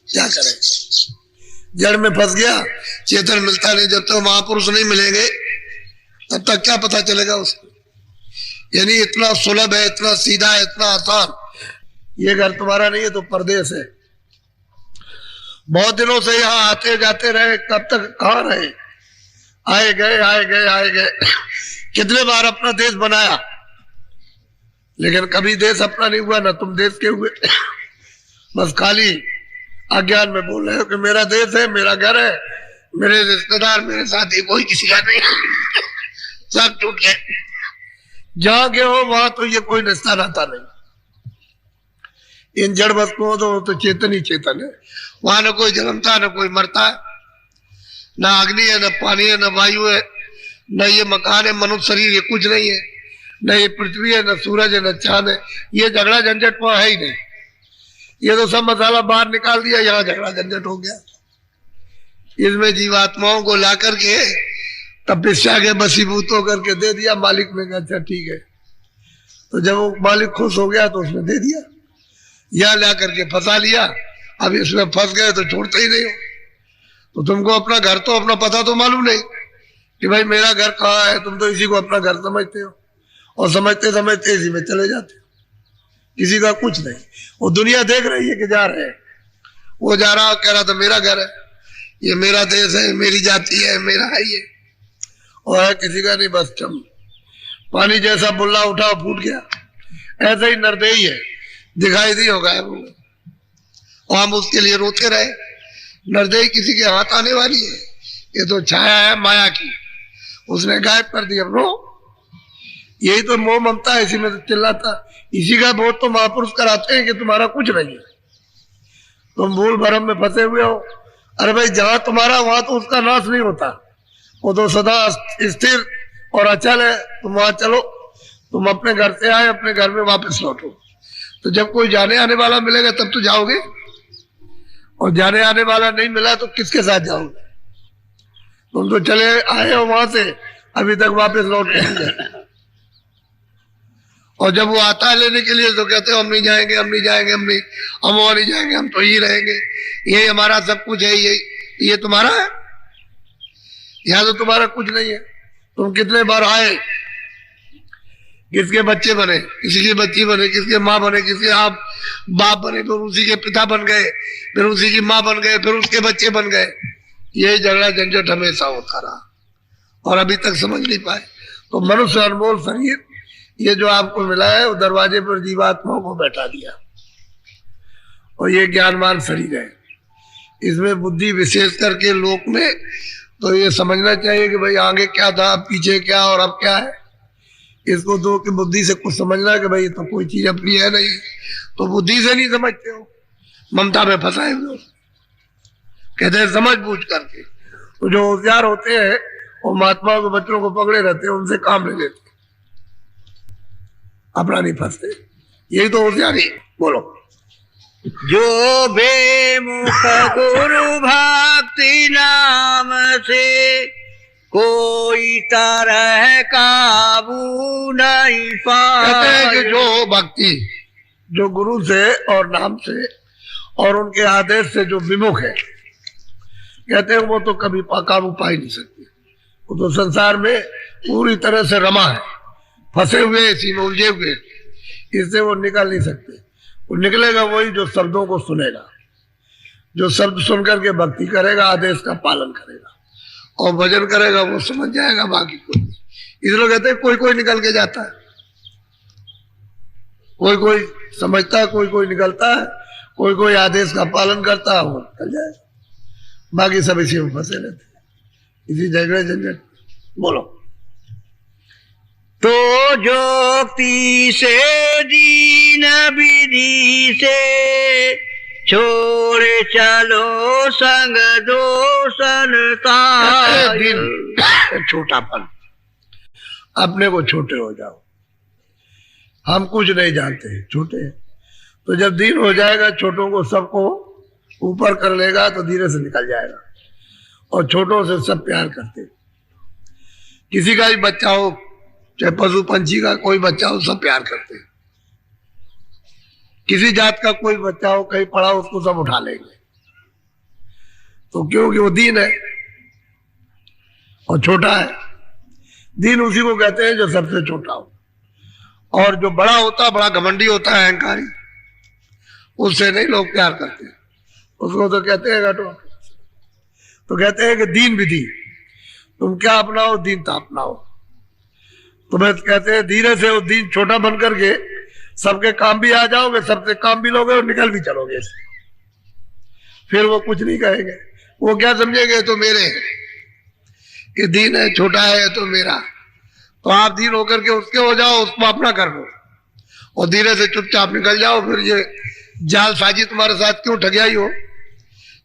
क्या करे, जड़ में फंस गया, चेतन मिलता नहीं। जब तक महापुरुष नहीं मिलेंगे तब तक क्या पता चलेगा उसको। यानी इतना सुलभ है, इतना सीधा है, इतना आसान। ये घर तुम्हारा नहीं है तो परदेश है। बहुत दिनों से यहाँ आते जाते रहे, कब तक कहाँ रहे? आए गए आए गए आए गए, कितने बार अपना देश बनाया, लेकिन कभी देश अपना नहीं हुआ, ना तुम देश के हुए। बस खाली अज्ञान में बोल रहे हो कि मेरा देश है, मेरा घर है, मेरे रिश्तेदार, मेरे साथी, कोई किसी का नहीं। सब टूट गए। जहां गए हो वहां तो ये कोई रिश्ता नाता नहीं। इन जड़ वस्तुओं तो चेतन ही चेतन है। वहां न कोई जन्मता है, न कोई मरता है, न अग्नि है, न पानी है, न वायु है, न ये मकान है, मनुष्य शरीर, ये कुछ नहीं है। न ये पृथ्वी है, न सूरज है, न चांद है। ये झगड़ा झंझट वहां है ही नहीं। ये तो सब मसाला बाहर निकाल दिया, यहाँ झगड़ा झंझट हो गया। इसमें जीवात्माओं को ला करके तपस्या के बसीभूत होकर के दे दिया मालिक ने। अच्छा ठीक है, तो जब वो मालिक खुश हो गया तो उसने दे दिया, यहाँ ला करके फंसा लिया। अब इसमें फंस गए तो छोड़ते ही नहीं हो। तो तुमको अपना घर तो, अपना पता तो मालूम नहीं कि भाई मेरा घर कहाँ है। तुम तो इसी को अपना घर समझते हो, और समझते समझते इसी में चले जाते हो, किसी का कुछ नहीं। वो दुनिया देख रही है कि जा रहे हैं, वो जा रहा कह रहा था मेरा घर है, ये मेरा देश है, मेरी जाति है, मेरा है ये, और है किसी का नहीं। बस चम पानी जैसा बुल्ला उठा फूट गया, ऐसा ही नरदेही है, दिखाई दी होगा और हम उसके लिए रोते रहे। नरदेही किसी के हाथ आने वाली है, ये तो छाया है माया की, उसने गायब कर दिया। रो, यही तो मोह ममता है, इसी में तो चिल्लाता। इसी का बोध तो महापुरुष कराते हैं कि तुम्हारा कुछ नहीं है, तुम भूल भरम में फंसे हुए हो। अरे भाई जहां तुम्हारा वहां तो उसका नाश नहीं होता, वो तो सदा स्थिर और अचल है। तुम वहां चलो, तुम अपने घर से आए, अपने घर में वापस लौटो। तो जब कोई जाने आने वाला मिलेगा तब तो जाओगे, और जाने आने वाला नहीं मिला तो किसके साथ जाओगे? तुम तो चले आए हो वहां से, अभी तक वापस लौट नहीं गए। और जब वो आता है लेने के लिए तो कहते हो हम नहीं जाएंगे, हम नहीं जाएंगे, हम नहीं, हम वहां नहीं जाएंगे, हम तो यही रहेंगे, ये हमारा सब कुछ है, ये तुम्हारा है। यहाँ तो तुम्हारा कुछ नहीं है। तुम कितने बार आए, किसके बच्चे बने, किसी की बच्ची बने, किसके माँ बने, किसके आप बाप बने, फिर उसी के पिता बन गए, फिर उसी की माँ बन गए, फिर उसके बच्चे बन गए। यही झगड़ा झंझट हमेशा होता रहा और अभी तक समझ नहीं पाए। तो मनुष्य अनमोल शरीर ये जो आपको मिला है वो दरवाजे पर जीवात्माओं को बैठा दिया, और ये ज्ञानवान शरीर है। इसमें बुद्धि विशेष करके लोक में तो ये समझना चाहिए कि भाई आगे क्या था, पीछे क्या और अब क्या है। इसको तो कि बुद्धि से कुछ समझना है कि भाई तो कोई चीज अपनी है नहीं, तो बुद्धि से नहीं समझते हो, ममता में फंसाए हुए हो। कहते हैं समझ बूझ करके। तो जो होशियार होते हैं वो महात्माओं के बच्चों को पकड़े रहते हैं, उनसे काम ले लेते, अपना नहीं फंसते। यही तो होशियारी। बोलो। जो बेमुख गुरु भक्ति नाम से कोई तरह काबू नहीं कहते हैं कि पाए। जो भक्ति जो गुरु से और नाम से और उनके आदेश से जो विमुख है, कहते हैं वो तो कभी काबू पा ही नहीं सकते। वो तो संसार में पूरी तरह से रमा है, फंसे हुए, इसी में उलझे हुए, इससे वो निकल नहीं सकते। वो निकलेगा वही जो शब्दों को सुनेगा, जो शब्द सुन करके भक्ति करेगा, आदेश का पालन करेगा और भजन करेगा, वो समझ जाएगा, बाकी कोई नहीं। इसलिए कहते हैं कोई कोई निकल के जाता है, कोई कोई समझता है, कोई कोई निकलता है, कोई कोई आदेश का पालन करता है, वो निकल जाएगा, बाकी सब इसी में फंसे रहते हैं, इसी झगड़े झंझट। बोलो। तो जोक्ति से दीन विधि से छोड़ चलो संग दोषन दिन छोटापन, अपने को छोटे हो जाओ, हम कुछ नहीं जानते, छोटे हैं। तो जब दिन हो जाएगा, छोटों को सबको ऊपर कर लेगा तो धीरे से निकल जाएगा। और छोटों से सब प्यार करते, किसी का भी बच्चा हो, चाहे पशु पंछी का कोई बच्चा हो, सब प्यार करते हैं। किसी जात का कोई बच्चा हो, कहीं पड़ा हो, उसको सब उठा लेंगे। तो क्योंकि वो दीन है और छोटा है। दीन उसी को कहते हैं जो सबसे छोटा हो। और जो बड़ा होता है, बड़ा घमंडी होता है, अहंकारी, उससे नहीं लोग प्यार करते, उसको तो कहते हैं घटो। तो कहते हैं कि दीन विधि, तुम क्या अपनाओ, दीनता अपनाओ। तुम्हें कहते हैं धीरे से वो दीन छोटा बन करके सबके काम भी आ जाओगे, सबसे काम भी लोगे और निकल भी चलोगे। फिर वो कुछ नहीं कहेंगे, वो क्या समझेंगे, तो मेरे हैं, ये दीन है, छोटा है तो मेरा। तो आप दीन होकर के उसके हो जाओ, उसको अपना कर लो और धीरे से चुपचाप निकल जाओ। फिर ये जालसाजी तुम्हारे साथ क्यों ठगियाई हो,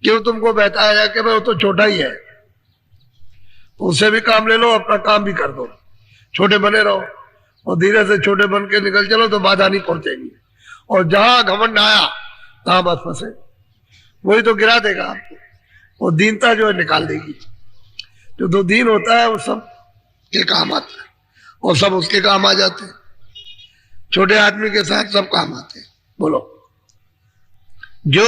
क्यों तुमको बताया कि भाई वो तो छोटा ही है, तो उससे भी काम ले लो, अपना काम भी कर दो, छोटे बने रहो और धीरे से छोटे बन के निकल चलो, तो बाधा नहीं पहुंचेगी। और जहां घमंड आया तहां बस फंसे, वही तो गिरा देगा आपको। वो दीनता जो है निकाल देगी। जो दो दीन होता है वो सब के काम आता है और सब उसके काम आ जाते हैं। छोटे आदमी के साथ सब काम आते हैं। बोलो। जो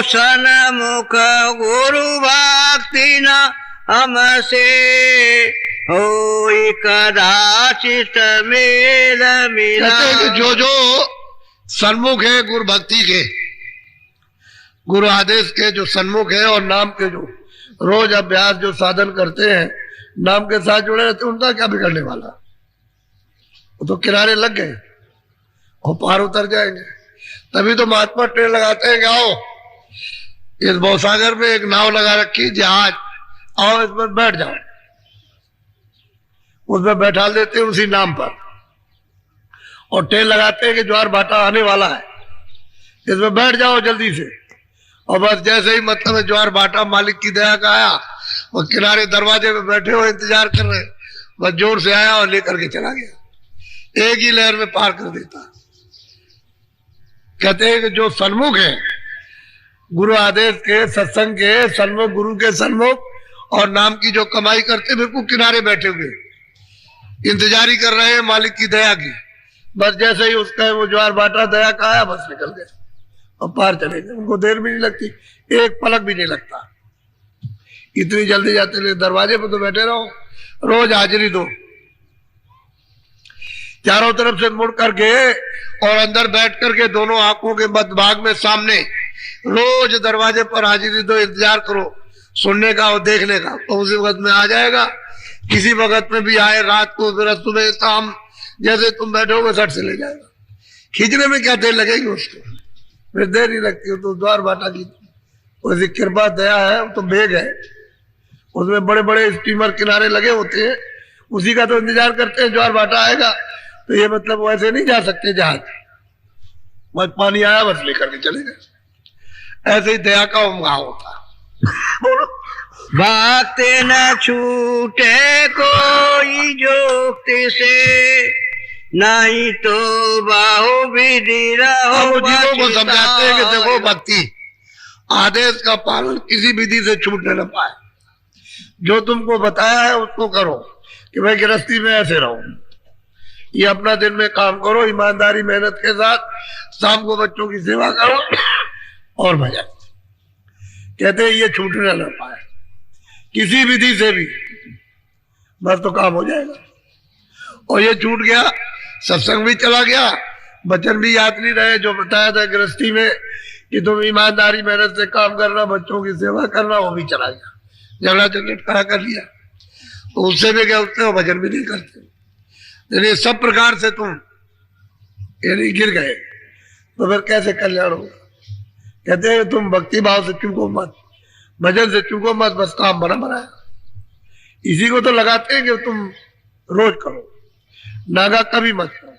सन्मुख गुरु भक्ति न हमसे हो कदाचित मेल मिला। कहते हैं कि जो जो सन्मुख है गुरु भक्ति के, गुरु आदेश के जो सन्मुख है और नाम के जो रोज अभ्यास जो साधन करते हैं, नाम के साथ जुड़े रहते हैं, उनका क्या बिगड़ने वाला। वो तो किनारे लग गए और पार उतर जाएंगे। तभी तो महात्मा ट्रेन लगाते हैं कि आओ इस भवसागर में एक नाव लगा रखी, जहाज, आओ इस पर बैठ जाओ। उसमें बैठा देते हैं उसी नाम पर और ट्रेन लगाते हैं कि ज्वार भाटा आने वाला है, इसमें बैठ जाओ जल्दी से। और बस जैसे ही मतलब है ज्वार भाटा मालिक की दया का आया, वो किनारे दरवाजे पे बैठे हो इंतजार कर रहे, बस जोर से आया और लेकर के चला गया, एक ही लहर में पार कर देता। कहते हैं कि जो सन्मुख है गुरु आदेश के, सत्संग के सन्मुख, गुरु के सन्मुख और नाम की जो कमाई करते, बिल्कुल किनारे बैठे हुए इंतजारी कर रहे हैं मालिक की दया की। बस जैसे ही उसका वो ज्वार बाटा दया का आया, बस निकल गए और पार चले गए। उनको देर भी नहीं लगती, एक पलक भी नहीं लगता, इतनी जल्दी जाते रहे। दरवाजे पर तो बैठे रहो, रोज हाजिरी दो, चारों तरफ से मुड़ करके और अंदर बैठ करके दोनों आंखों के मध्य भाग में सामने रोज दरवाजे पर हाजिरी दो, इंतजार करो सुनने का और देखने का। तो उसी वक्त में आ जाएगा, किसी वक्त में भी आए, रात को, सुबह, शाम, जैसे तुम बैठोगे सट से ले जाएगा। खींचने में क्या देर लगेगी उसको, फिर देर नहीं लगती। हो तो द्वार बाटा की वैसी कृपा दया है, वो तो बेग है, उसमें बड़े बड़े स्टीमर किनारे लगे होते हैं, उसी का तो इंतजार करते हैं ज्वार भाटा आएगा। तो ये मतलब वैसे नहीं जा सकते जहाज, बस पानी आया बस लेकर के चले गए। ऐसे ही दया का उमगाव होता है। भक्त न छूटे कोई जोक्ति से, नहीं तो बाहु विधि रहो। वो जीवों को समझाते हैं कि देखो भक्ति आदेश का पालन किसी विधि से छूटने न पाए। जो तुमको बताया है उसको करो कि भाई गृहस्थी में ऐसे रहो, ये अपना दिन में काम करो ईमानदारी मेहनत के साथ, शाम को बच्चों की सेवा करो और भजन। कहते हैं ये छूटने न पाए किसी विधि से भी, बस तो काम हो जाएगा। और ये छूट गया, सत्संग भी चला गया, वचन भी याद नहीं रहे जो बताया था गृहस्थी में कि तुम ईमानदारी मेहनत से काम करना, बच्चों की सेवा करना, वो भी चला गया। झगड़ा झंझट खड़ा कर लिया तो उससे भी क्या उठते हो, भजन भी नहीं करते। यानी सब प्रकार से तुम यानी गिर गए तो फिर कैसे कल्याण होगा। कहते हैं तुम भक्ति भाव से चूको मत, भजन से चूको मत, बस काम बना बनाया। इसी को तो लगाते हैं कि तुम रोज करो, नागा कभी मत करो।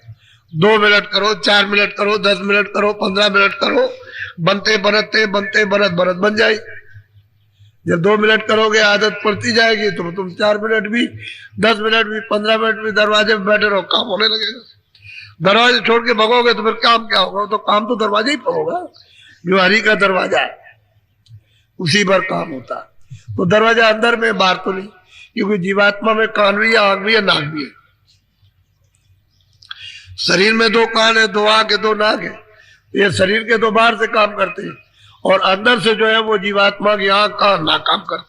2 मिनट करो, 4 मिनट करो, 10 मिनट करो, 15 मिनट करो, बनते बनते बनत बन जाए। जब 2 मिनट करोगे आदत पड़ती जाएगी तो तुम 4 मिनट भी, 10 मिनट भी, 15 मिनट भी दरवाजे में बैठे रहो, काम होने लगेगा। दरवाजे छोड़ के भगोगे तो फिर काम क्या होगा, तो काम तो दरवाजे ही पर होगा। जो हरि का दरवाजा है उसी पर काम होता है। तो दरवाजा अंदर में, बाहर तो नहीं, क्योंकि जीवात्मा में कान भी है, आंख भी है, नाक भी है। शरीर में 2 कान है, 2 आंख है, 2 नाक है। ये शरीर के तो बाहर से काम करते हैं और अंदर से जो है वो जीवात्मा की आंख कान नाक काम करते,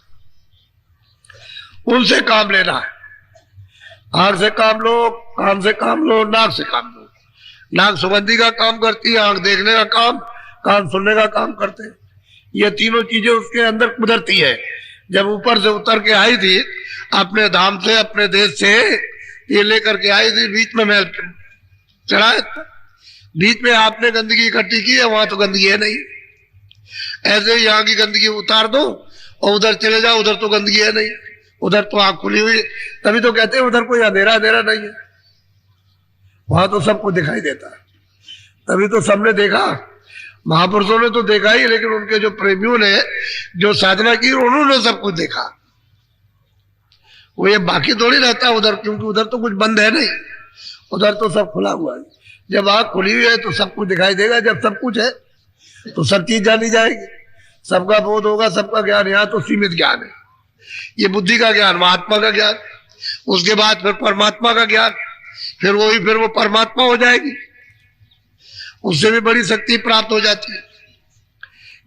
उनसे काम लेना है। आंख से काम लो, कान से काम लो, नाक से काम लो। नाक सुगंधी का काम करती है, आंख देखने का काम, कान सुनने का काम करते हैं। ये तीनों चीजें उसके अंदर कुदरती है। जब ऊपर से उतर के आई थी अपने धाम से, अपने देश से, ये लेकर के आई थी, बीच में मैल चढ़ाया था, बीच में आपने गंदगी इकट्ठी की है, वहां तो गंदगी है नहीं। ऐसे ही यहाँ की गंदगी उतार दो और उधर चले जाओ, उधर तो गंदगी है नहीं, उधर तो आंख खुली हुई। तभी तो कहते हैं उधर कोई अंधेरा अंधेरा नहीं है, वहां तो सबको दिखाई देता है। तभी तो सबने देखा, महापुरुषों ने तो देखा ही, लेकिन उनके जो प्रेमियों ने जो साधना की उन्होंने सब कुछ देखा। वो ये बाकी थोड़ी रहता है उधर, क्योंकि उधर तो कुछ बंद है नहीं, उधर तो सब खुला हुआ है। जब आंख खुली हुई है तो सब कुछ दिखाई देगा। जब सब कुछ है तो सब चीज जानी जाएगी, सबका बोध होगा, सबका ज्ञान। यहाँ तो सीमित ज्ञान है, ये बुद्धि का ज्ञान, महात्मा का ज्ञान, उसके बाद फिर परमात्मा का ज्ञान, फिर वो परमात्मा हो जाएगी, उससे भी बड़ी शक्ति प्राप्त हो जाती है।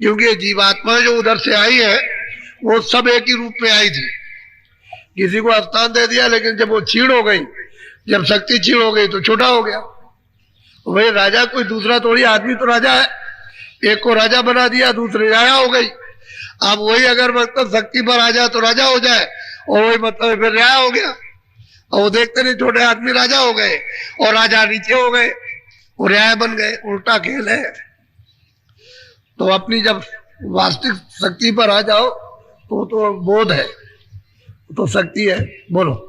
क्योंकि जीवात्मा जो उधर से आई है वो सब एक ही रूप में आई थी। किसी को स्थान दे दिया, लेकिन जब वो छीण हो गई, जब शक्ति छीण हो गई तो छोटा हो गया। वही राजा कोई दूसरा थोड़ी, आदमी तो राजा है, एक को राजा बना दिया, दूसरी राजा हो गई। अब वही अगर मतलब शक्ति पर आ जाए तो राजा हो जाए, और वही मतलब फिर राजा हो गया। और वो देखते नहीं, छोटे आदमी राजा हो गए और राजा नीचे हो गए, वो राजा बन गए। उल्टा खेल है। तो अपनी जब वास्तविक शक्ति पर आ जाओ तो बोध है, तो शक्ति है। बोलो।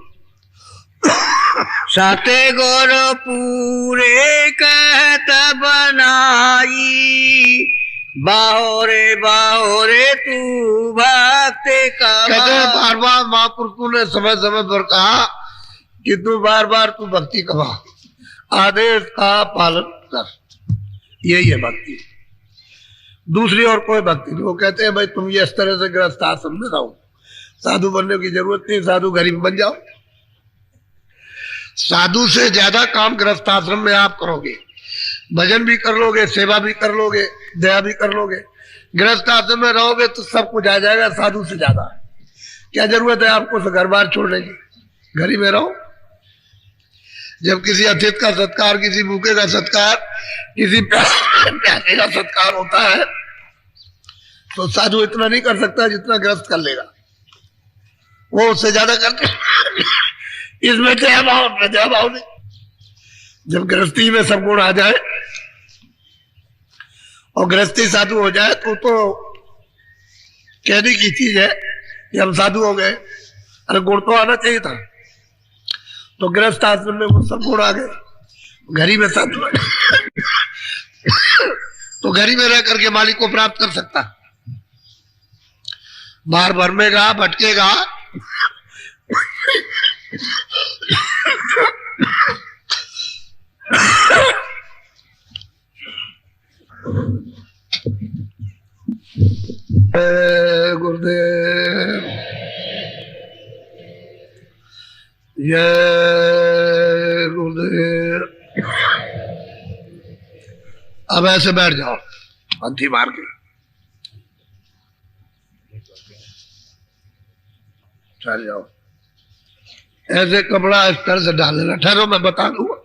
सते गुर पूरे कहत बनाई, बाहोरे तू भक्त कहते हैं बार बार महापुरुषों ने समय समय पर कहा कि तू बार बार तू भक्ति कमा, आदेश का पालन कर। यही है भक्ति, दूसरी और कोई भक्ति नहीं। वो कहते हैं भाई तुम ये इस तरह से गृहस्थ आश्रम में रहो, साधु बनने की जरूरत नहीं, साधु गरीब बन जाओ। साधु से ज्यादा काम गृहस्थ आश्रम में आप करोगे, भजन भी कर लोगे, सेवा भी कर लोगे, दया भी कर लोगे। गृहस्थ आश्रम में रहोगे तो सब कुछ आ जाएगा, साधु से ज्यादा। क्या जरूरत है आपको घर बार छोड़ने की, घर ही में रहो। जब किसी अतिथि का सत्कार, किसी भूखे का सत्कार, किसी प्यासे का सत्कार होता है तो साधु इतना नहीं कर सकता जितना गृहस्थ कर लेगा, वो उससे ज्यादा करते। इसमें दया भाव नहीं। जब गृहस्थी में सब गुण आ जाए और गृहस्थी साधु हो जाए तो कहने की चीज है कि हम साधु हो गए। अरे गुण तो आना चाहिए था। तो गृहस्थ आश्रम में वो सब गुण आ गए, घर ही में साधु तो घर ही में रह करके मालिक को प्राप्त कर सकता। बाहर भरमेगा, भटकेगा, गुरुदेव ये गुरुदेव। अब ऐसे बैठ जाओ पंथी मार के, चल जाओ। ऐसे कपड़ा इस तरह से डाल लेना। ठहरो मैं बता दूंगा।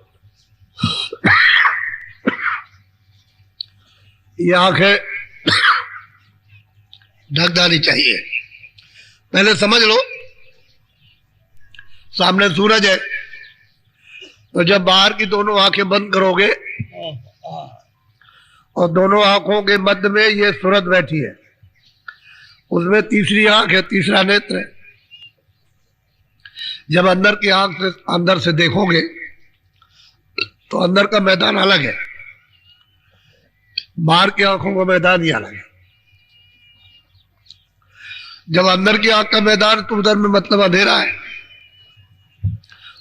ये आंखें ढक जानी चाहिए। पहले समझ लो सामने सूरज है, तो जब बाहर की दोनों आंखें बंद करोगे और दोनों आंखों के मध्य में ये सूरज बैठी है, उसमें तीसरी आंख है, तीसरा नेत्र है। जब अंदर की आंख से अंदर से देखोगे तो अंदर का मैदान अलग है, बाहर की आंखों का मैदान ही अलग है। जब अंदर की आंख का मैदान तो उधर में मतलब अंधेरा है,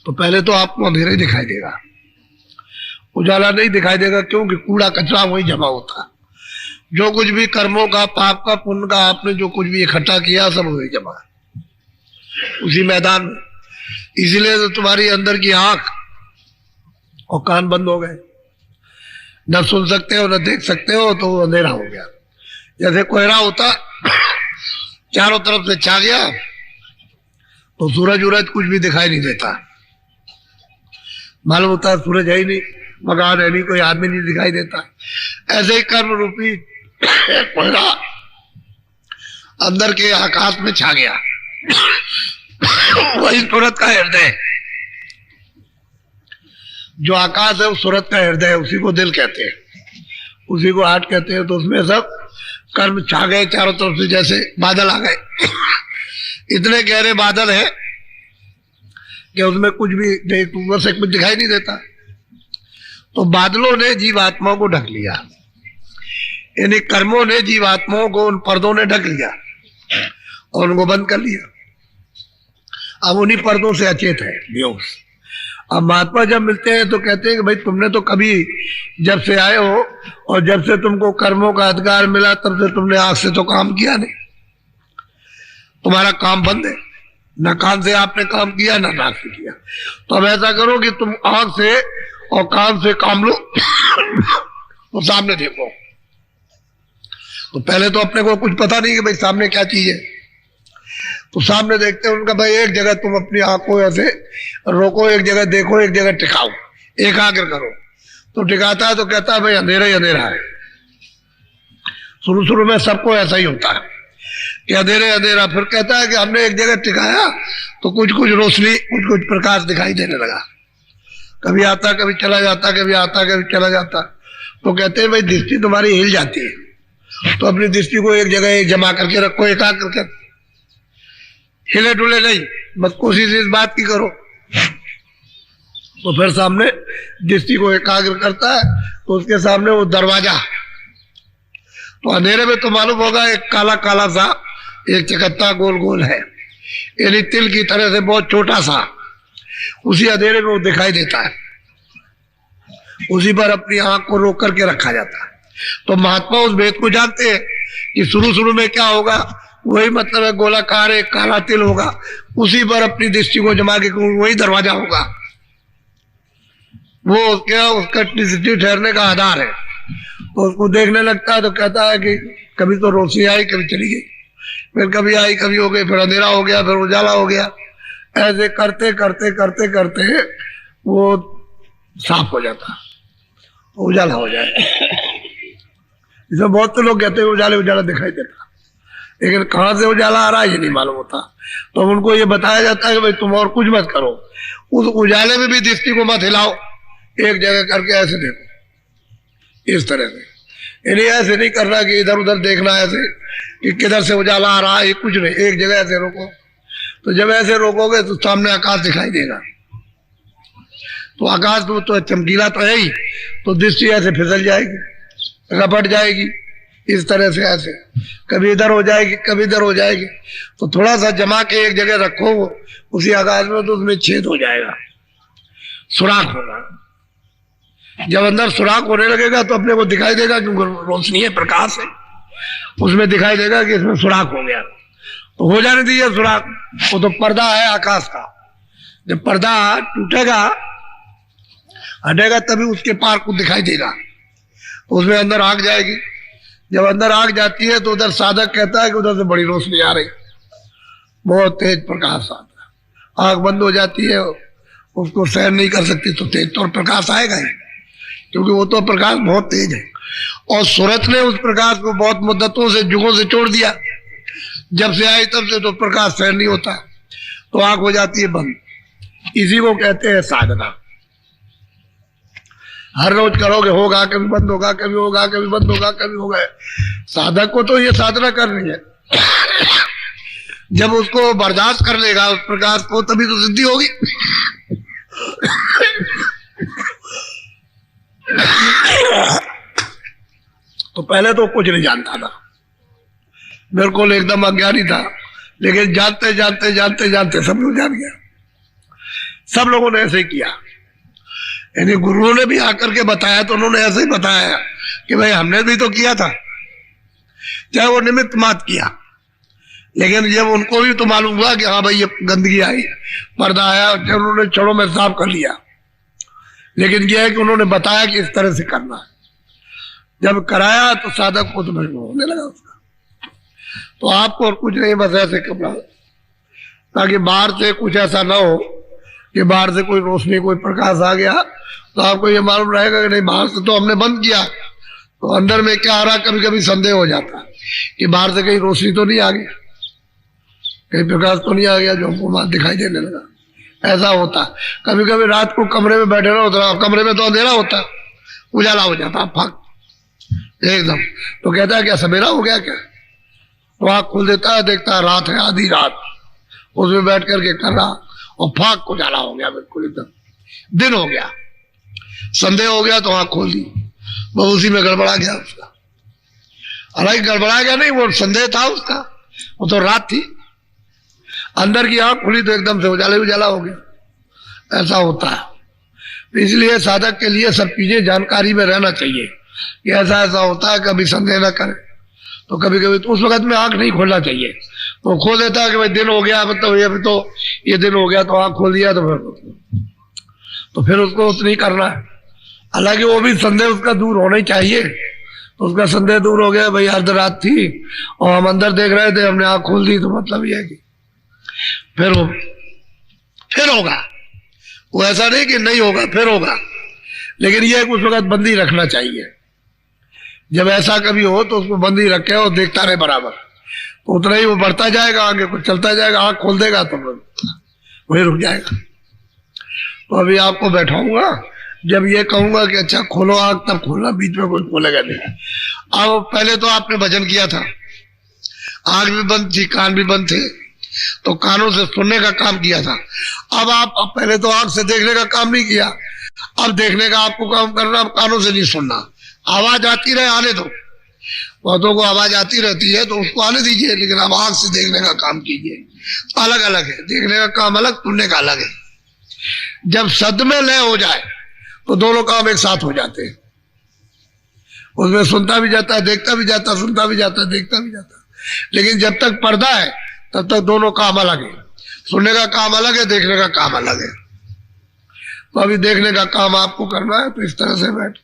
तो पहले तो आपको अंधेरा ही दिखाई देगा, उजाला नहीं दिखाई देगा, क्योंकि कूड़ा कचरा वही जमा होता। जो कुछ भी कर्मों का, पाप का, पुण्य का आपने जो कुछ भी इकट्ठा किया सब वही जमा है उसी मैदान में। इसीलिए तो तुम्हारी अंदर की आंख और कान बंद हो गए, न सुन सकते हो न देख सकते हो, तो अंधेरा हो गया। जैसे कोहरा होता चारों तरफ से छा गया तो सूरज उरज कुछ भी दिखाई नहीं देता, मालूम होता है सूरज है ही नहीं, मकान है नहीं, कोई आदमी नहीं दिखाई देता। ऐसे ही कर्म रूपी कोहरा अंदर के आकाश में छा गया, वही सूरज का हृदय। जो आकाश है वो सूरज का हृदय है, उसी को दिल कहते हैं, उसी को हार्ट कहते हैं। तो उसमें सब कर्म छा गए चारों तरफ से, जैसे बादल आ गए। इतने गहरे बादल है कि उसमें कुछ भी नहीं, ऊपर से कुछ दिखाई नहीं देता। तो बादलों ने जीवात्माओं को ढक लिया, यानी कर्मों ने जीवात्माओं को उन पर्दों ने ढक लिया और उनको बंद कर लिया। अब उन्हीं पर्दों से अचेत है बेहोश। अब महात्मा जब मिलते हैं तो कहते हैं कि भाई तुमने तो कभी जब से आए हो और जब से तुमको कर्मों का अधिकार मिला तब से तुमने आंख से तो काम किया नहीं, तुम्हारा काम बंद है। न कान से आपने काम किया न नाक से किया। तो अब ऐसा करो कि तुम आंख से और कान से काम लो तो सामने देखो। तो पहले तो अपने को कुछ पता नहीं कि भाई सामने क्या चीज है, तो सामने देखते हैं उनका भाई एक जगह तुम अपनी आंख को ऐसे रोको, एक जगह देखो, एक जगह टिकाओ, एकाग्र करो। तो टिकाता है तो कहता है भाई अंधेरा ही अंधेरा है। शुरू शुरू में सबको ऐसा ही होता है कि अंधेरे अंधेरा। फिर कहता है कि हमने एक जगह टिकाया तो कुछ कुछ रोशनी, कुछ कुछ प्रकाश दिखाई देने लगा। कभी आता कभी चला जाता, कभी आता कभी चला जाता। तो कहते हैं भाई दृष्टि तुम्हारी हिल जाती है, तो अपनी दृष्टि को एक जगह जमा करके रखो, एकाग्र करके, हिले डुले नहीं, बस कोशिश इस बात की करो। तो फिर सामने दृष्टि को एकाग्र करता है तो उसके सामने वो दरवाजा, तो अंधेरे में तो मालूम होगा एक काला काला सा एक चकत्ता गोल गोल है, यानी तिल की तरह से बहुत छोटा सा, उसी अंधेरे में वो दिखाई देता है। उसी पर अपनी आंख को रोक करके रखा जाता है। तो महात्मा उस भेद को जानते हैं कि शुरू शुरू में क्या होगा, वही मतलब है गोलाकार एक काला तिल होगा, उसी पर अपनी दृष्टि को जमा के वही दरवाजा होगा। वो क्या उसका दृष्टि ठहरने का आधार है। तो उसको देखने लगता है तो कहता है कि कभी तो रोशनी आई, कभी चली गई, फिर कभी आई, कभी हो गई, फिर अंधेरा हो गया, फिर उजाला हो गया। ऐसे करते करते करते करते वो साफ हो जाता, उजाला हो जाए। इसमें बहुत से लोग कहते हैं उजाले उजाला दिखाई देता, लेकिन कहां से उजाला आ रहा है ये नहीं मालूम होता। तो उनको ये बताया जाता है कि भाई तुम और कुछ मत करो, उस उजाले में भी दृष्टि को मत हिलाओ, एक जगह करके ऐसे देखो, इस तरह से। यानी ऐसे नहीं करना कि इधर उधर देखना ऐसे कि किधर से उजाला आ रहा है, ये कुछ नहीं, एक जगह ऐसे रोको। तो जब ऐसे रोकोगे तो सामने आकाश दिखाई देगा। तो आकाश तो चमकीला तो है ही, तो दृष्टि ऐसे फिसल जाएगी, रपट जाएगी, इस तरह से ऐसे कभी इधर हो जाएगी कभी इधर हो जाएगी। तो थोड़ा सा जमा के एक जगह रखो उसी आकाश में, तो उसमें छेद हो जाएगा, सुराख होगा। जब अंदर सुराख होने लगेगा तो अपने को दिखाई देगा, क्योंकि रोशनी है, प्रकाश है, उसमें दिखाई देगा कि इसमें सुराख हो गया। तो हो जाने दीजिए सुराख, वो तो पर्दा है आकाश का। जब पर्दा टूटेगा हटेगा तभी उसके पार को दिखाई देगा, तो उसमें अंदर आग जाएगी। जब अंदर आग जाती है तो उधर साधक कहता है कि उधर से बड़ी रोशनी आ रही, बहुत तेज प्रकाश आता है। आग बंद हो जाती है, उसको सहन नहीं कर सकती, तो तेज तो प्रकाश आएगा ही, क्योंकि वो तो प्रकाश बहुत तेज है। और सूरत ने उस प्रकाश को बहुत मुद्दतों से, जुगों से छोड़ दिया। जब से आई तब से तो प्रकाश सहन नहीं होता, तो आंख हो जाती है बंद। इसी को कहते हैं साधना। हर रोज करोगे, होगा कभी बंद होगा, कभी होगा कभी बंद होगा, कभी होगा। साधक को तो ये साधना करनी है। जब उसको बर्दाश्त कर लेगा उस प्रकाश को, तभी तो सिद्धि होगी। तो पहले तो कुछ नहीं जानता था, बिल्कुल एकदम अज्ञानी था, लेकिन जानते जानते जानते जानते सब लोग जान गया। सब लोगों ने ऐसे ही किया, यानी गुरुओं ने भी आकर के बताया तो उन्होंने ऐसे ही बताया कि भाई हमने भी तो किया था, चाहे वो निमित्त मात्र किया। लेकिन जब उनको भी तो मालूम हुआ कि हाँ भाई ये गंदगी आई, पर्दा आया, जब उन्होंने क्षणों में साफ कर लिया। लेकिन यह है कि उन्होंने बताया कि इस तरह से करना है। जब कराया तो साधक को तो होने लगा उसका। तो आपको और कुछ नहीं, बस ऐसे कपड़ा, ताकि बाहर से कुछ ऐसा ना हो कि बाहर से कोई रोशनी कोई प्रकाश आ गया तो आपको ये मालूम रहेगा कि नहीं बाहर से तो हमने बंद किया, तो अंदर में क्या आ रहा, कभी कभी संदेह हो जाता है कि बाहर से कहीं रोशनी तो नहीं आ गया, कहीं प्रकाश तो नहीं आ गया जो हमको बाहर दिखाई देने लगा। ऐसा होता। कभी कभी रात को कमरे में बैठे रहो, तो कमरे में तो अंधेरा होता, उजाला हो जाता फक एकदम। तो कहता है क्या सवेरा हो गया क्या? तो आँख खोल देता है, देखता है रात है, आधी रात, उसमें बैठ करके कर रहा और फाक उजाला हो गया, बिल्कुल एकदम दिन हो गया। संदेह हो गया तो आँख खोल दी, वो उसी में गड़बड़ा गया उसका। हालांकि गड़बड़ा गया नहीं, वो संदेह था उसका, वो तो रात थी। अंदर की आँख खुली तो एकदम से उजाला उजाला हो गया। ऐसा होता है। इसलिए साधक के लिए सब चीजें जानकारी में रहना चाहिए कि ऐसा ऐसा होता है, कभी संदेह न करे। तो कभी कभी तो उस वक्त में आंख नहीं खोलना चाहिए, तो खोल देता है कि भाई दिन हो गया, मतलब ये दिन हो गया, तो आंख खोल दिया, तो फिर उसको उतना ही करना है। हालांकि वो भी संदेह उसका दूर होना ही चाहिए। तो उसका संदेह दूर हो गया, भाई अर्ध रात थी और हम अंदर देख रहे थे, हमने आंख खोल दी, तो मतलब ये है कि फिर होगा। वो ऐसा नहीं कि नहीं होगा, फिर होगा। लेकिन ये उस वक्त बंदी रखना चाहिए। जब ऐसा कभी हो तो उसको बंदी रखे और देखता रहे बराबर, तो उतना ही वो बढ़ता जाएगा, आगे कुछ चलता जाएगा। आंख खोल देगा तो वही रुक जाएगा। तो अभी आपको बैठाऊंगा, जब ये कहूंगा कि अच्छा खोलो आंख, तब खोलना, बीच में कोई खोलेगा नहीं। अब पहले तो आपने भजन किया था, आंख भी बंद थी, कान भी बंद थे, तो कानों से सुनने का काम किया था। अब आप पहले तो आंख से देखने का काम नहीं किया, अब देखने का आपको काम करना, कानों से नहीं सुनना। आवाज आती रहे, आने दो, बहुतों को आवाज आती रहती है तो उसको आने दीजिए, लेकिन अब आंख से देखने का काम कीजिए। अलग अलग है, देखने का काम अलग, सुनने का अलग है। जब सद में लय हो जाए तो दोनों काम एक साथ हो जाते हैं। उसमें सुनता भी जाता है, देखता भी जाता है, सुनता भी जाता है, देखता भी जाता है। लेकिन जब तक पर्दा है तब तक दोनों काम अलग है। सुनने का काम अलग है, देखने का काम अलग है। तो अभी देखने का काम आपको करना है, तो इस तरह से बैठ,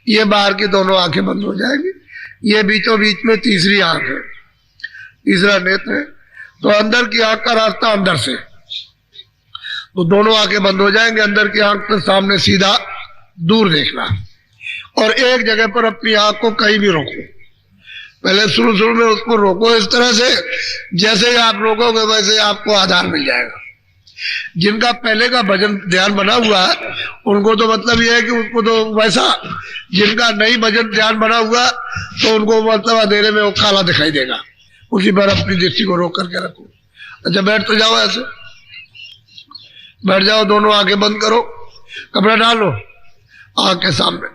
ये बाहर की दोनों आंखें बंद हो जाएंगी, ये बीचों बीच में तीसरी आंख है, तीसरा नेत्र है। तो अंदर की आंख का रास्ता अंदर से, तो दोनों आंखें बंद हो जाएंगे। अंदर की आंख से सामने सीधा दूर देखना, और एक जगह पर अपनी आंख को कहीं भी रोको। पहले शुरू में उसको रोको इस तरह से, जैसे ही आप रोकोगे वैसे आपको आधार मिल जाएगा। जिनका पहले का भजन ध्यान बना हुआ है उनको तो मतलब ये है कि उनको तो वैसा जिनका नहीं भजन ध्यान बना हुआ तो उनको मतलब अंधेरे में वो काला दिखाई देगा, उसी पर अपनी दृष्टि को रोक करके रखो। अच्छा बैठ तो जाओ, ऐसे बैठ जाओ, दोनों आंखें बंद करो, कपड़ा डालो, आंख के सामने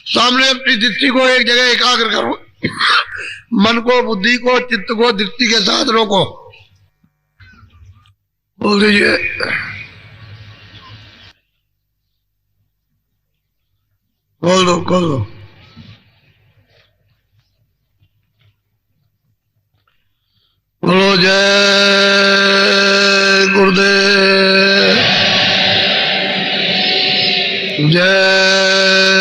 सामने अपनी दृष्टि को एक जगह एकाग्र करो, मन को, बुद्धि को, चित्त को दृष्टि के साथ रोको। बोल दीजिए खोल दो, खोल दो। बोलो जय गुरुदेव, जय